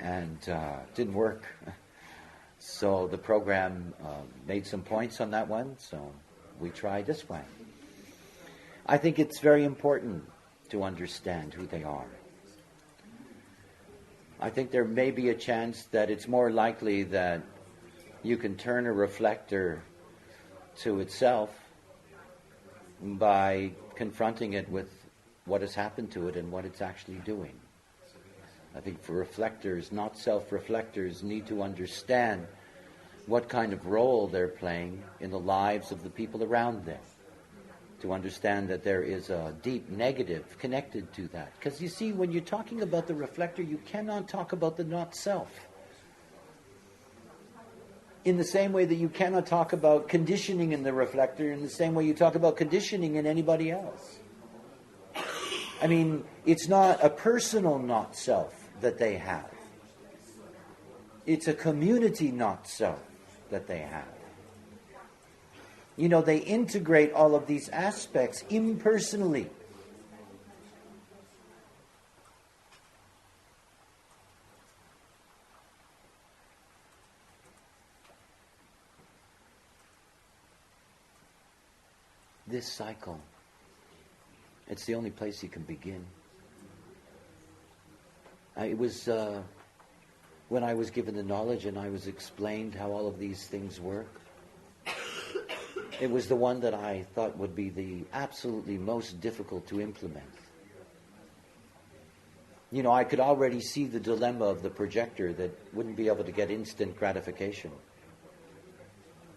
And didn't work. So the program made some points on that one, so we tried this way. I think it's very important to understand who they are. I think there may be a chance that it's more likely that you can turn a reflector to itself by confronting it with what has happened to it and what it's actually doing. I think for reflectors, not self-reflectors, need to understand what kind of role they're playing in the lives of the people around them. To understand that there is a deep negative connected to that. Because you see, when you're talking about the reflector, you cannot talk about the not-self. In the same way that you cannot talk about conditioning in the reflector, in the same way you talk about conditioning in anybody else. I mean, it's not a personal not-self that they have. It's a community not-self that they have. You know, they integrate all of these aspects impersonally. This cycle, it's the only place you can begin. It was when I was given the knowledge and I was explained how all of these things work. It was the one that I thought would be the absolutely most difficult to implement. You know, I could already see the dilemma of the projector that wouldn't be able to get instant gratification.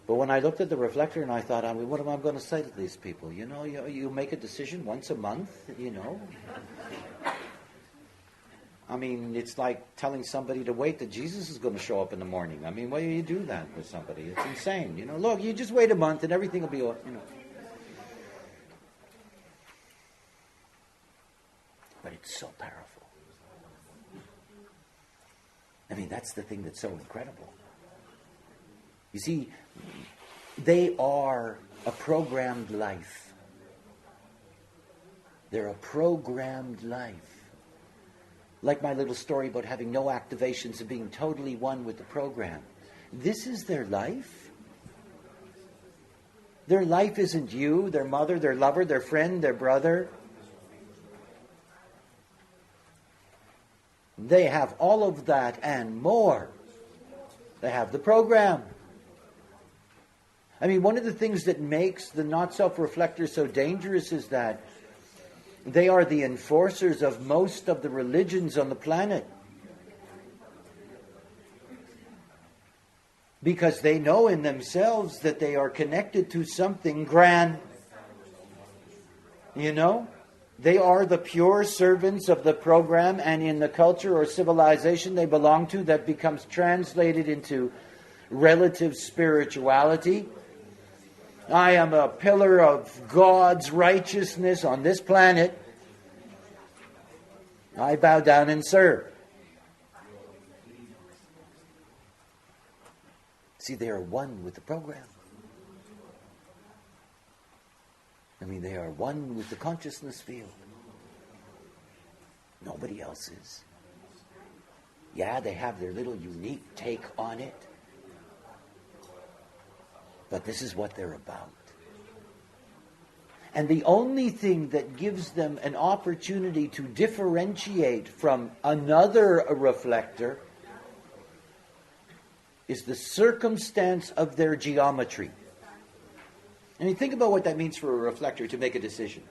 But when I looked at the reflector and I thought, I mean, what am I going to say to these people? You know, you make a decision once a month, you know. I mean, it's like telling somebody to wait that Jesus is going to show up in the morning. I mean, why do you do that with somebody? It's insane. You know, look, you just wait a month and everything will be, you know. But it's so powerful. I mean, that's the thing that's so incredible. You see, they are a programmed life. They're a programmed life. Like my little story about having no activations and being totally one with the program. This is their life. Their life isn't you, their mother, their lover, their friend, their brother. They have all of that and more. They have the program. I mean, one of the things that makes the not-self-reflector so dangerous is that They are the enforcers of most of the religions on the planet. Because they know in themselves that they are connected to something grand. You know? They are the pure servants of the program, and in the culture or civilization they belong to, that becomes translated into relative spirituality. I am a pillar of God's righteousness on this planet. I bow down and serve. See, they are one with the program. I mean, they are one with the consciousness field. Nobody else is. Yeah, they have their little unique take on it. But this is what they're about. And the only thing that gives them an opportunity to differentiate from another reflector is the circumstance of their geometry. I mean, think about what that means for a reflector to make a decision.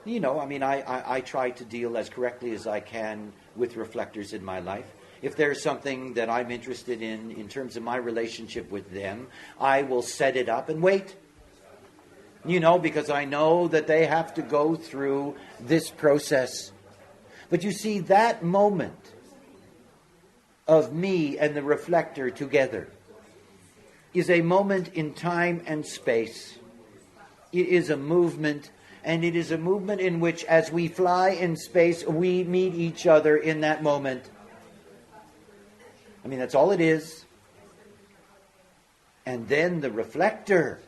You know, I mean, I try to deal as correctly as I can with reflectors in my life. If there's something that I'm interested in terms of my relationship with them, I will set it up and wait. You know, because I know that they have to go through this process. But you see, that moment of me and the reflector together is a moment in time and space. It is a movement, and it is a movement in which, as we fly in space, we meet each other in that moment. I mean, that's all it is. And then the reflector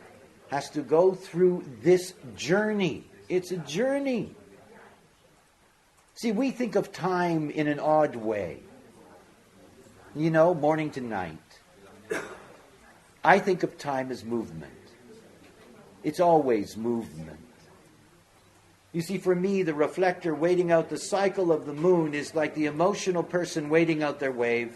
has to go through this journey. It's a journey. See, we think of time in an odd way. You know, morning to night. I think of time as movement. It's always movement. You see, for me, the reflector waiting out the cycle of the moon is like the emotional person waiting out their wave.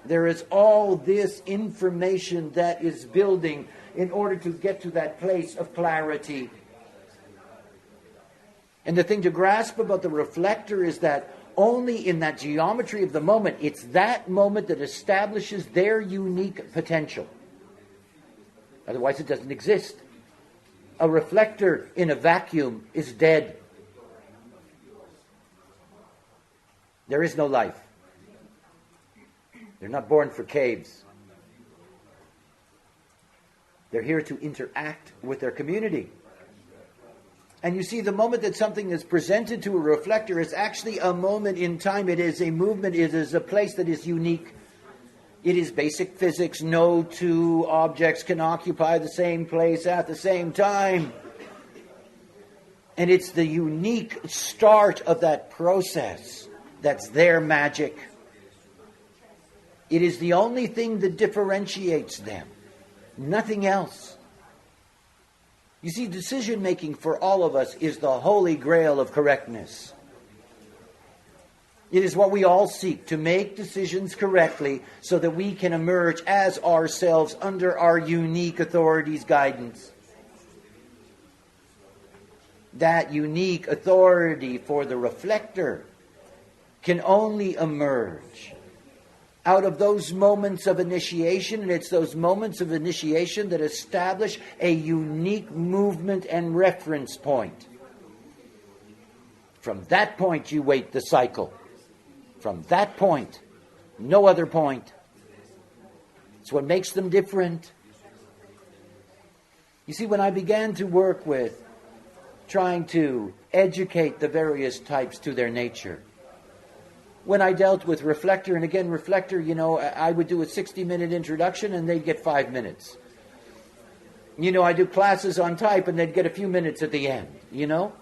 There is all this information that is building in order to get to that place of clarity. And the thing to grasp about the reflector is that only in that geometry of the moment, it's that moment that establishes their unique potential. Otherwise, it doesn't exist. A reflector in a vacuum is dead. There is no life. They're not born for caves. They're here to interact with their community. And you see, the moment that something is presented to a reflector is actually a moment in time. It is a movement. It is a place that is unique. It is basic physics. No two objects can occupy the same place at the same time. And it's the unique start of that process that's their magic. It is the only thing that differentiates them. Nothing else. You see, decision-making for all of us is the holy grail of correctness. It is what we all seek, to make decisions correctly so that we can emerge as ourselves under our unique authority's guidance. That unique authority for the reflector can only emerge out of those moments of initiation, and it's those moments of initiation that establish a unique movement and reference point. From that point, you wait the cycle. From that point, no other point. It's what makes them different. You see, when I began to work with trying to educate the various types to their nature, when I dealt with reflector, and again, reflector, you know, I would do a 60-minute introduction and they'd get 5 minutes. You know, I do classes on type and they'd get a few minutes at the end, you know.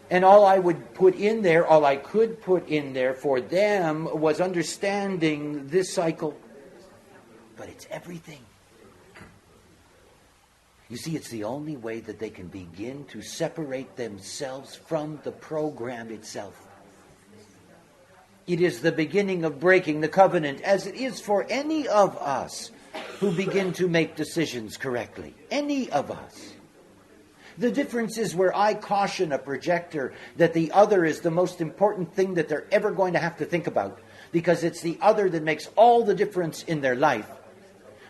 And all I would put in there, all I could put in there for them was understanding this cycle. But it's everything. You see, it's the only way that they can begin to separate themselves from the program itself. It is the beginning of breaking the covenant, as it is for any of us who begin to make decisions correctly. Any of us. The difference is where I caution a projector that the other is the most important thing that they're ever going to have to think about, because it's the other that makes all the difference in their life.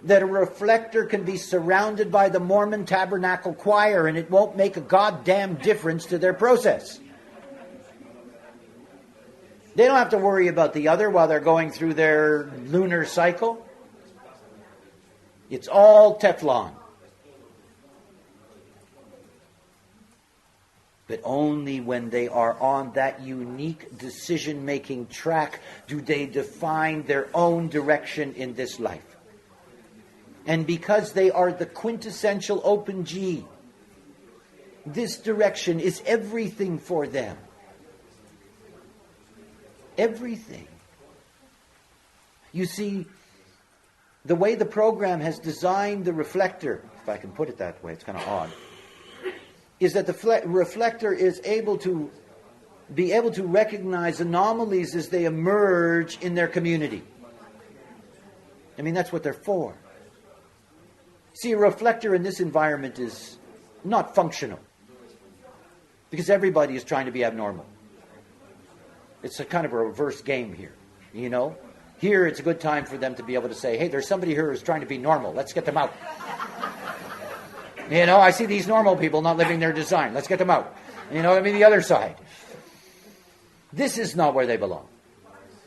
That a reflector can be surrounded by the Mormon Tabernacle Choir and it won't make a goddamn difference to their process. They don't have to worry about the other while they're going through their lunar cycle. It's all Teflon. But only when they are on that unique decision-making track do they define their own direction in this life. And because they are the quintessential open G, this direction is everything for them. Everything. You see, the way the program has designed the reflector, if I can put it that way, it's kind of odd, is that the reflector is able to recognize anomalies as they emerge in their community. I mean, that's what they're for. See, a reflector in this environment is not functional, because everybody is trying to be abnormal. It's a kind of a reverse game here, you know? Here, it's a good time for them to be able to say, hey, there's somebody here who's trying to be normal. Let's get them out. You know, I see these normal people not living their design. Let's get them out. You know, I mean, the other side. This is not where they belong.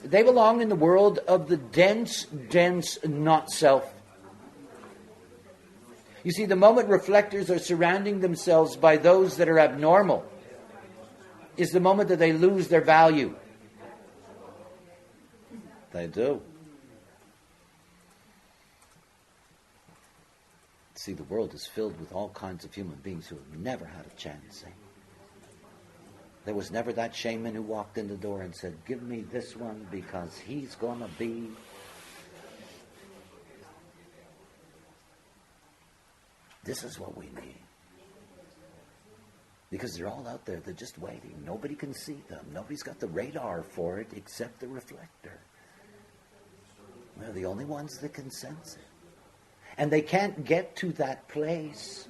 They belong in the world of the dense not self. You see, the moment reflectors are surrounding themselves by those that are abnormal is the moment that they lose their value. They do. See, the world is filled with all kinds of human beings who have never had a chance. There was never that shaman who walked in the door and said, give me this one because he's going to be... This is what we need. Because they're all out there. They're just waiting. Nobody can see them. Nobody's got the radar for it except the reflector. They're the only ones that can sense it. And they can't get to that place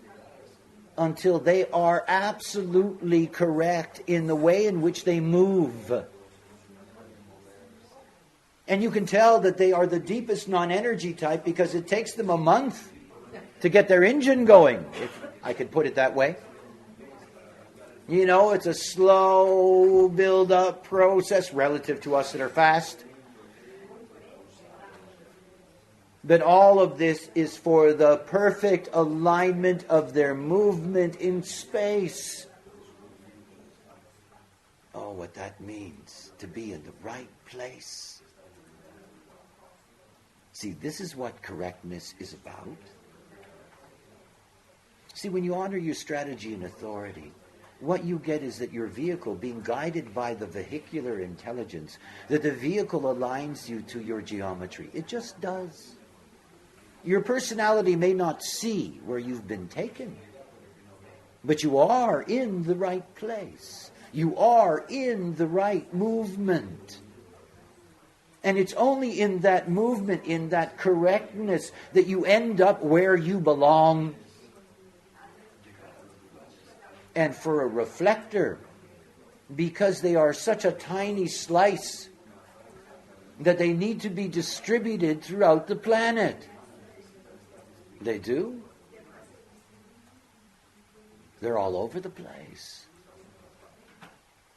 until they are absolutely correct in the way in which they move. And you can tell that they are the deepest non-energy type because it takes them a month to get their engine going, if I could put it that way. You know, it's a slow build-up process relative to us that are fast. But all of this is for the perfect alignment of their movement in space. Oh, what that means, to be in the right place. See, this is what correctness is about. See, when you honor your strategy and authority, what you get is that your vehicle, being guided by the vehicular intelligence, that the vehicle aligns you to your geometry. It just does. Your personality may not see where you've been taken, but you are in the right place. You are in the right movement. And it's only in that movement, in that correctness, that you end up where you belong. And for a reflector, because they are such a tiny slice, that they need to be distributed throughout the planet. They do. They're all over the place.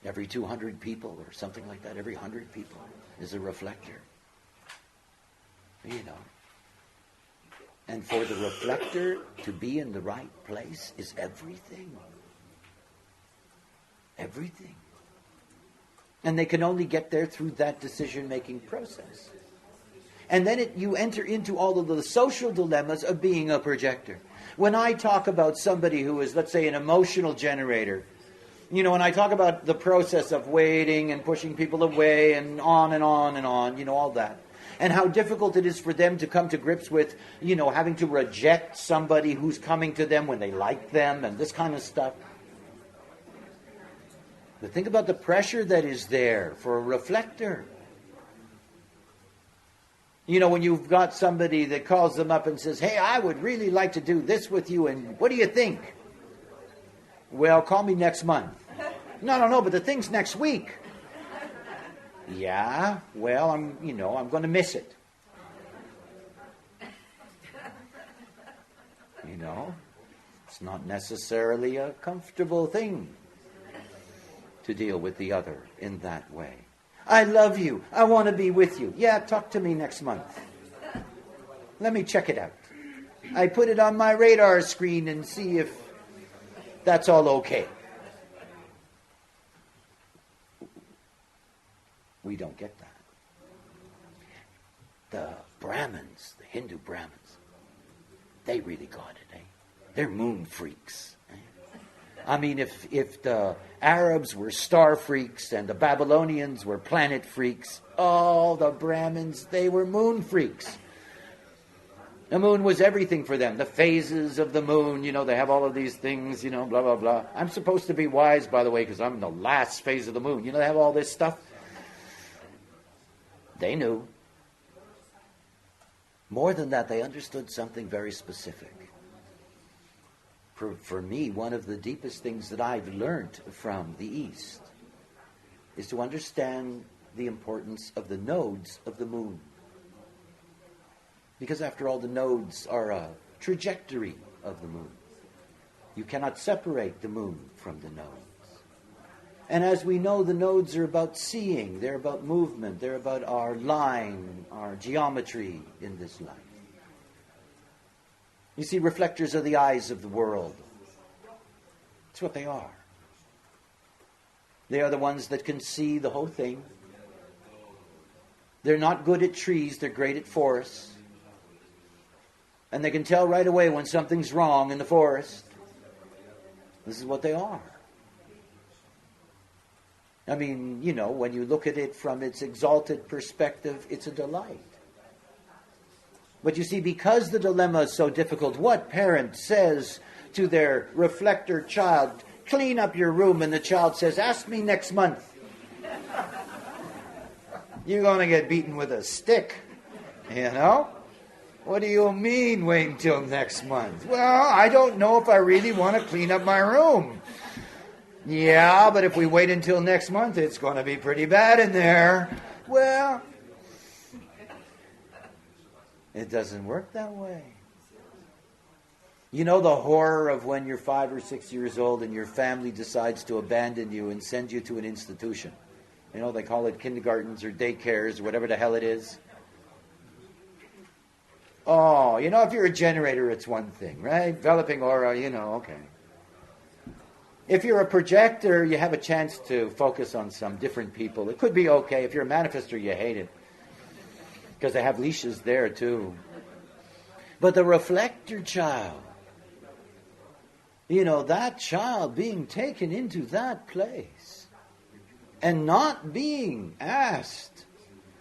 Every 200 people or something like that, every 100 people is a reflector. You know. And for the reflector to be in the right place is everything. Everything. And they can only get there through that decision-making process. And then you enter into all of the social dilemmas of being a projector. When I talk about somebody who is, let's say, an emotional generator, you know, when I talk about the process of waiting and pushing people away and on and on and on, you know, all that. And how difficult it is for them to come to grips with, you know, having to reject somebody who's coming to them when they like them and this kind of stuff. But think about the pressure that is there for a reflector. You know, when you've got somebody that calls them up and says, hey, I would really like to do this with you, and what do you think? Well, call me next month. No, but the thing's next week. Yeah, well, I'm going to miss it. It's not necessarily a comfortable thing to deal with the other in that way. I love you. I want to be with you. Yeah, talk to me next month. Let me check it out. I put it on my radar screen and see if that's all okay. We don't get that. The Brahmins, the Hindu Brahmins, they really got it, eh? They're moon freaks. Eh? I mean, if the Arabs were star freaks and the Babylonians were planet freaks, the Brahmins, they were moon freaks. The moon was everything for them. The phases of the moon, they have all of these things, blah, blah, blah. I'm supposed to be wise, by the way, because I'm in the last phase of the moon. They have all this stuff. They knew. More than that, they understood something very specific. For me, one of the deepest things that I've learned from the East is to understand the importance of the nodes of the moon. Because after all, the nodes are a trajectory of the moon. You cannot separate the moon from the nodes. And as we know, the nodes are about seeing, they're about movement, they're about our line, our geometry in this life. You see, reflectors are the eyes of the world. That's what they are. They are the ones that can see the whole thing. They're not good at trees, they're great at forests. And they can tell right away when something's wrong in the forest. This is what they are. I mean, when you look at it from its exalted perspective, it's a delight. But you see, because the dilemma is so difficult, what parent says to their reflector child, clean up your room, and the child says, ask me next month. You're going to get beaten with a stick, What do you mean, wait until next month? Well, I don't know if I really want to clean up my room. Yeah, but if we wait until next month, it's going to be pretty bad in there. Well, it doesn't work that way. The horror of when you're 5 or 6 years old and your family decides to abandon you and send you to an institution. They call it kindergartens or daycares or whatever the hell it is. Oh, if you're a generator, it's one thing, right? Developing aura, okay. If you're a projector, you have a chance to focus on some different people. It could be okay. If you're a manifestor, you hate it. Because they have leashes there, too. But the reflector child, that child being taken into that place and not being asked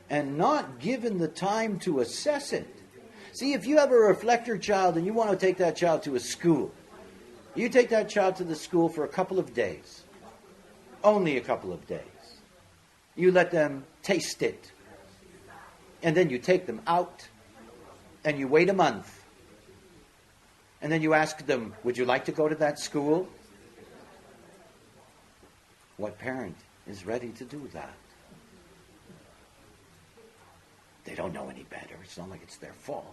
and not given the time to assess it. See, if you have a reflector child and you want to take that child to a school, you take that child to the school for a couple of days. Only a couple of days. You let them taste it. And then you take them out and you wait a month. And then you ask them, would you like to go to that school? What parent is ready to do that? They don't know any better. It's not like it's their fault.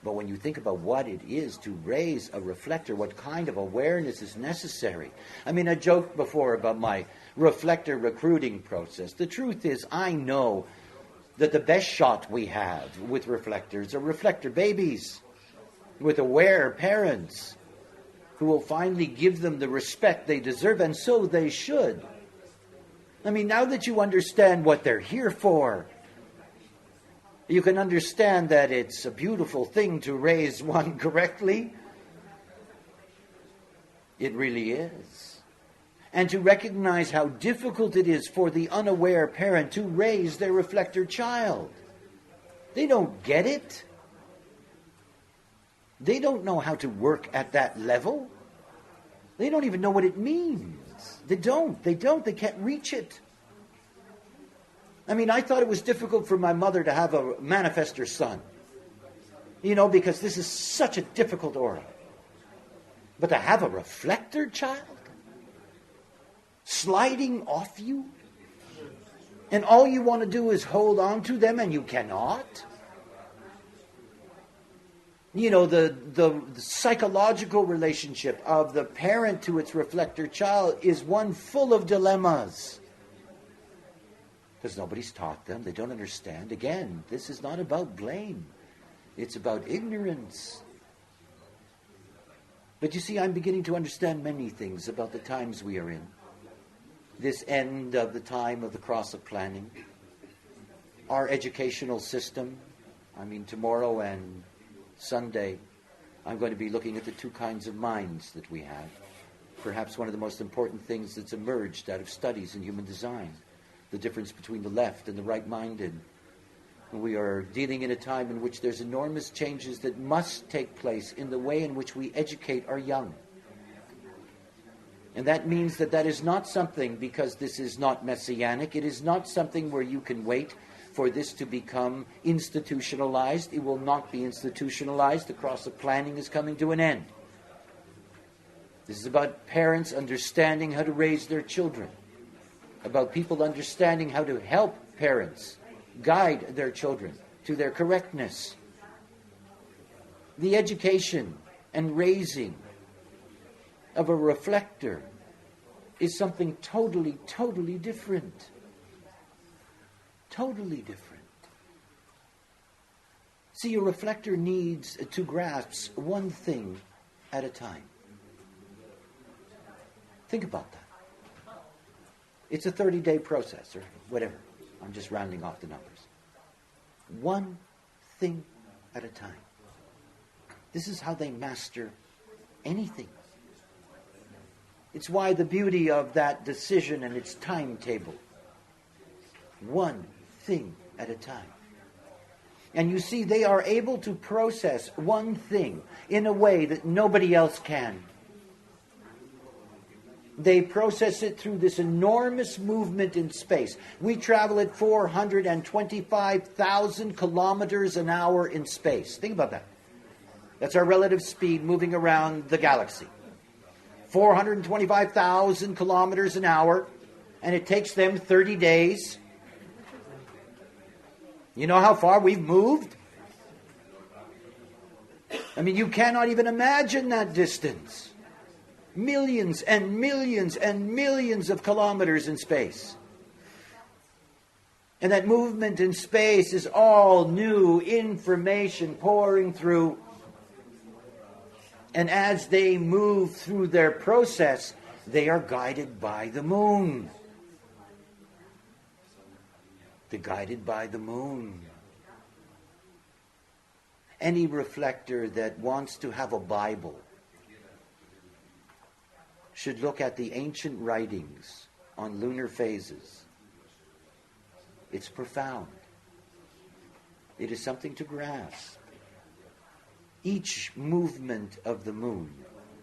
But when you think about what it is to raise a reflector, what kind of awareness is necessary. I mean, I joked before about my reflector recruiting process. The truth is, I know that the best shot we have with reflectors are reflector babies with aware parents who will finally give them the respect they deserve, and so they should. I mean, now that you understand what they're here for, you can understand that it's a beautiful thing to raise one correctly. It really is. And to recognize how difficult it is for the unaware parent to raise their reflector child. They don't get it. They don't know how to work at that level. They don't even know what it means. They don't. They can't reach it. I mean, I thought it was difficult for my mother to have a manifestor son. Because this is such a difficult aura. But to have a reflector child sliding off you, and all you want to do is hold on to them, and you cannot. You know, the psychological relationship of the parent to its reflector child is one full of dilemmas. Because nobody's taught them. They don't understand. Again, this is not about blame. It's about ignorance. But you see, I'm beginning to understand many things about the times we are in. This end of the time of the cross of planning. Our educational system. I mean, tomorrow and Sunday, I'm going to be looking at the two kinds of minds that we have. Perhaps one of the most important things that's emerged out of studies in human design. The difference between the left and the right-minded. We are dealing in a time in which there's enormous changes that must take place in the way in which we educate our young. And that means that is not something, because this is not messianic, it is not something where you can wait for this to become institutionalized. It will not be institutionalized. The cross of planning is coming to an end. This is about parents understanding how to raise their children. About people understanding how to help parents guide their children to their correctness. The education and raising of a reflector is something totally, totally different. Totally different. See, a reflector needs to grasp one thing at a time. Think about that. It's a 30-day process, or whatever. I'm just rounding off the numbers. One thing at a time. This is how they master anything. It's why the beauty of that decision and its timetable. One thing at a time. And you see, they are able to process one thing in a way that nobody else can. They process it through this enormous movement in space. We travel at 425,000 kilometers an hour in space. Think about that. That's our relative speed moving around the galaxy. 425,000 kilometers an hour, and it takes them 30 days. You know how far we've moved? I mean, you cannot even imagine that distance. Millions and millions and millions of kilometers in space. And that movement in space is all new information pouring through. And as they move through their process, they are guided by the moon. They're guided by the moon. Any reflector that wants to have a Bible should look at the ancient writings on lunar phases. It's profound. It is something to grasp. Each movement of the moon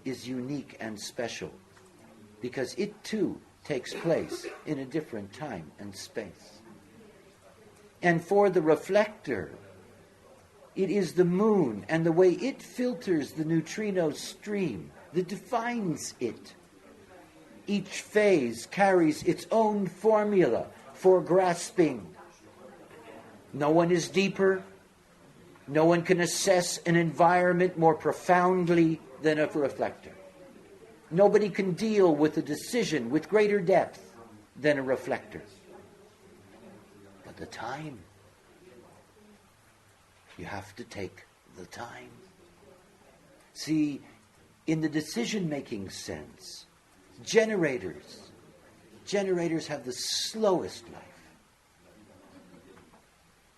is unique and special because it too takes place in a different time and space. And for the reflector, it is the moon and the way it filters the neutrino stream that defines it. Each phase carries its own formula for grasping. No one is deeper. No one can assess an environment more profoundly than a reflector. Nobody can deal with a decision with greater depth than a reflector. But the time, you have to take the time. See, in the decision-making sense, generators have the slowest life.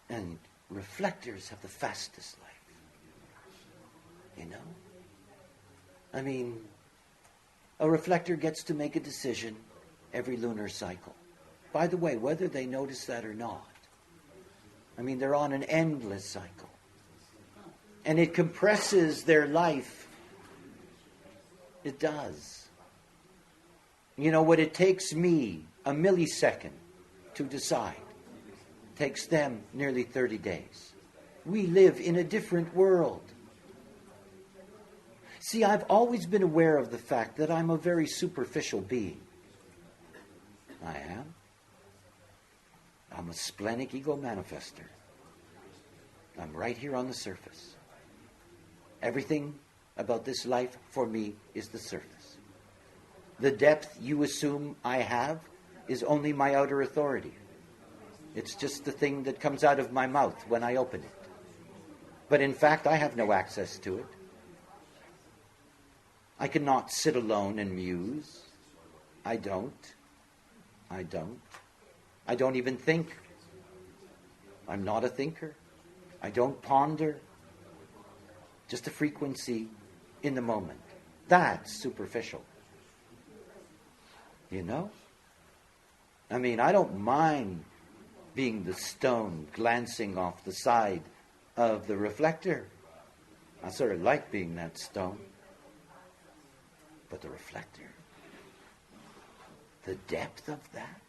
And reflectors have the fastest life. You know? I mean, a reflector gets to make a decision every lunar cycle. By the way, whether they notice that or not, I mean, they're on an endless cycle. And it compresses their life. It does. You know, what it takes me a millisecond to decide takes them nearly 30 days. We live in a different world. See, I've always been aware of the fact that I'm a very superficial being. I am. I'm a splenic ego manifester. I'm right here on the surface. Everything about this life for me is the surface. The depth you assume I have is only my outer authority. It's just the thing that comes out of my mouth when I open it. But in fact, I have no access to it. I cannot sit alone and muse. I don't. I don't even think. I'm not a thinker. I don't ponder. Just a frequency in the moment. That's superficial. You know? I mean, I don't mind being the stone glancing off the side of the reflector. I sort of like being that stone. But the reflector, the depth of that,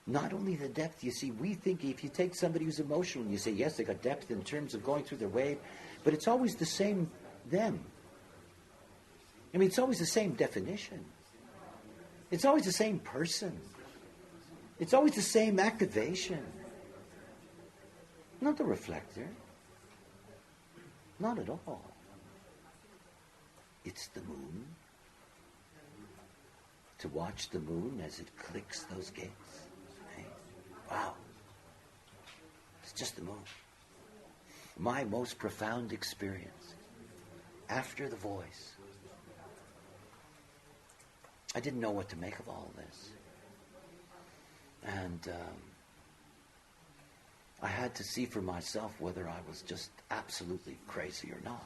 not only the depth, you see, we think if you take somebody who's emotional and you say, yes, they got depth in terms of going through their wave, but it's always the same them. I mean, it's always the same definition. It's always the same person. It's always the same activation. Not the reflector. Not at all. It's the moon. To watch the moon as it clicks those gates. Hey, wow. It's just the moon. My most profound experience after the voice. I didn't know what to make of all this. And I had to see for myself whether I was just absolutely crazy or not.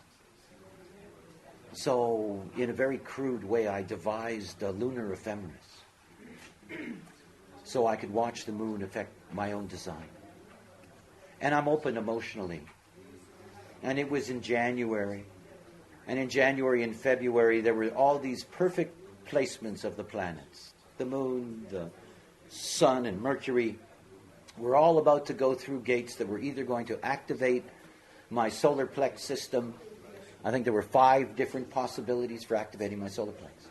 So, in a very crude way, I devised a lunar ephemeris so I could watch the moon affect my own design. And I'm open emotionally. And it was in January. And in January and February, there were all these perfect placements of the planets. The moon, the sun, and Mercury were all about to go through gates that were either going to activate my solar plex system. I think there were 5 different possibilities for activating my solar plex.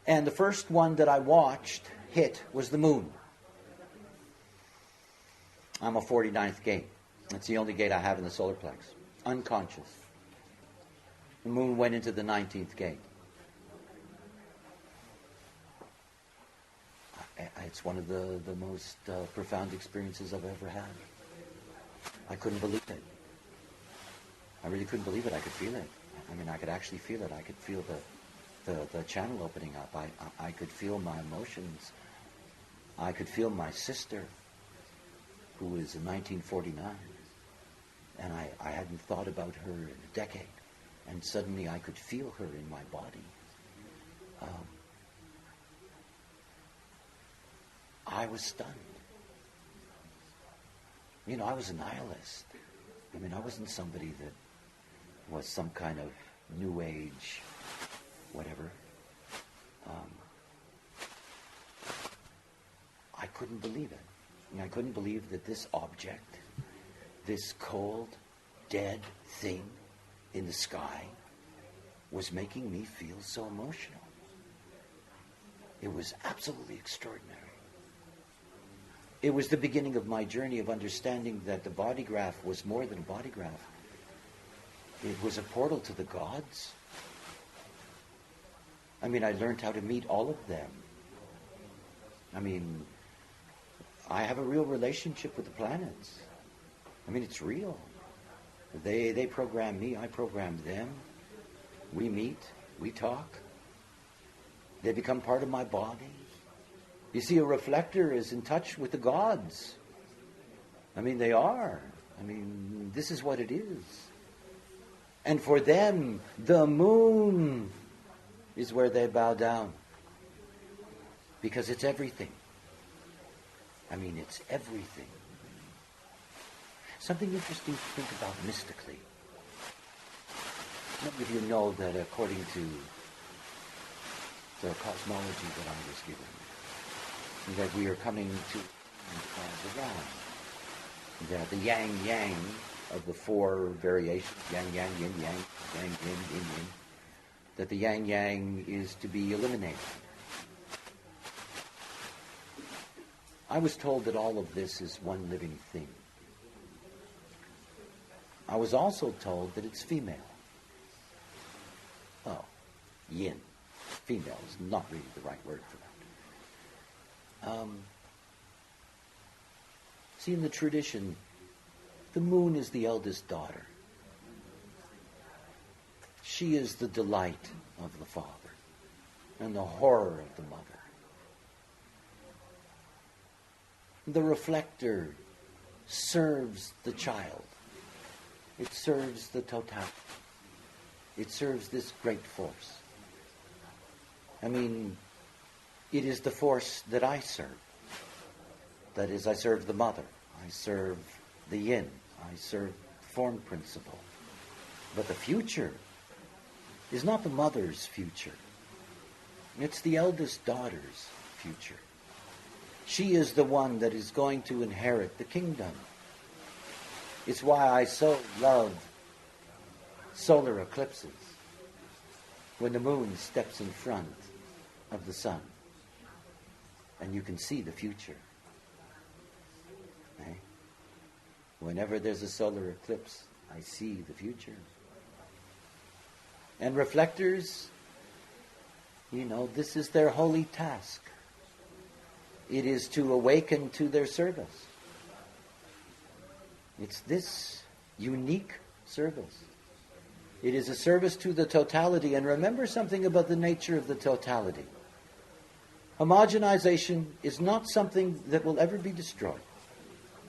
And the first one that I watched hit was the moon. I'm a 49th gate. That's the only gate I have in the solar plex. Unconscious. The moon went into the 19th gate. It's one of the most profound experiences I've ever had. I couldn't believe it. I really couldn't believe it. I could feel it. I mean, I could actually feel it. I could feel the channel opening up. I could feel my emotions. I could feel my sister, who was in 1949. And I hadn't thought about her in a decade. And suddenly I could feel her in my body. I was stunned. You know, I was a nihilist. I mean, I wasn't somebody that was some kind of new age, whatever. I couldn't believe it. I mean, I couldn't believe that this object, this cold, dead thing in the sky, was making me feel so emotional. It was absolutely extraordinary. It was the beginning of my journey of understanding that the body graph was more than a body graph. It was a portal to the gods. I mean, I learned how to meet all of them. I mean, I have a real relationship with the planets. I mean, it's real. They program me, I program them. We meet, we talk. They become part of my body. You see, a reflector is in touch with the gods. I mean, they are. I mean, this is what it is. And for them, the moon is where they bow down. Because it's everything. I mean, it's everything. Something interesting to think about mystically. Many of you know that according to the cosmology that I was given, that we are coming to the round. That the yang-yang of the four variations, yang, yang, yin, yang, yang, yin, yin, yin, that the yang, yang is to be eliminated. I was told that all of this is one living thing. I was also told that it's female. Oh, yin. Female is not really the right word for that. See, in the tradition, the moon is the eldest daughter. She is the delight of the father and the horror of the mother. The reflector serves the child. It serves the totality. It serves this great force. I mean, it is the force that I serve. That is, I serve the mother. I serve the yin. I serve form principle. But the future is not the mother's future. It's the eldest daughter's future. She is the one that is going to inherit the kingdom. It's why I so love solar eclipses, when the moon steps in front of the sun and you can see the future. Eh? Whenever there's a solar eclipse, I see the future. And reflectors, this is their holy task. It is to awaken to their service. It's this unique service. It is a service to the totality. And remember something about the nature of the totality. Homogenization is not something that will ever be destroyed.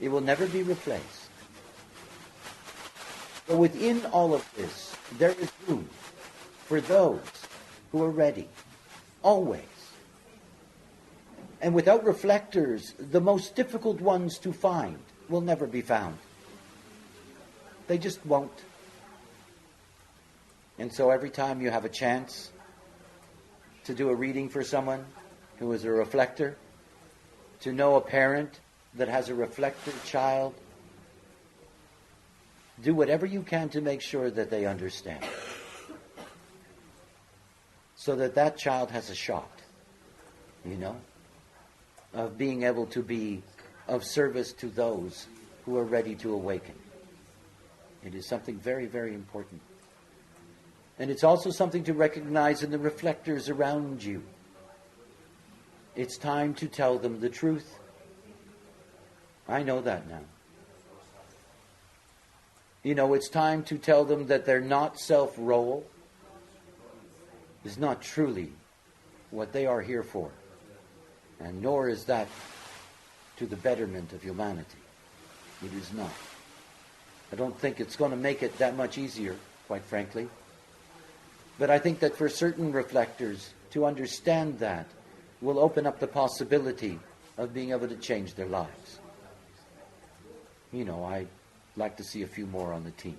It will never be replaced. But within all of this, there is room for those who are ready, always. And without reflectors, the most difficult ones to find will never be found. They just won't. And so every time you have a chance to do a reading for someone who is a reflector, to know a parent that has a reflector child, do whatever you can to make sure that they understand. So that that child has a shot, of being able to be of service to those who are ready to awaken. It is something very, very important. And it's also something to recognize in the reflectors around you. It's time to tell them the truth. I know that now. It's time to tell them that their not self role is not truly what they are here for. And nor is that to the betterment of humanity. It is not. I don't think it's going to make it that much easier, quite frankly. But I think that for certain reflectors, to understand that will open up the possibility of being able to change their lives. I'd like to see a few more on the team.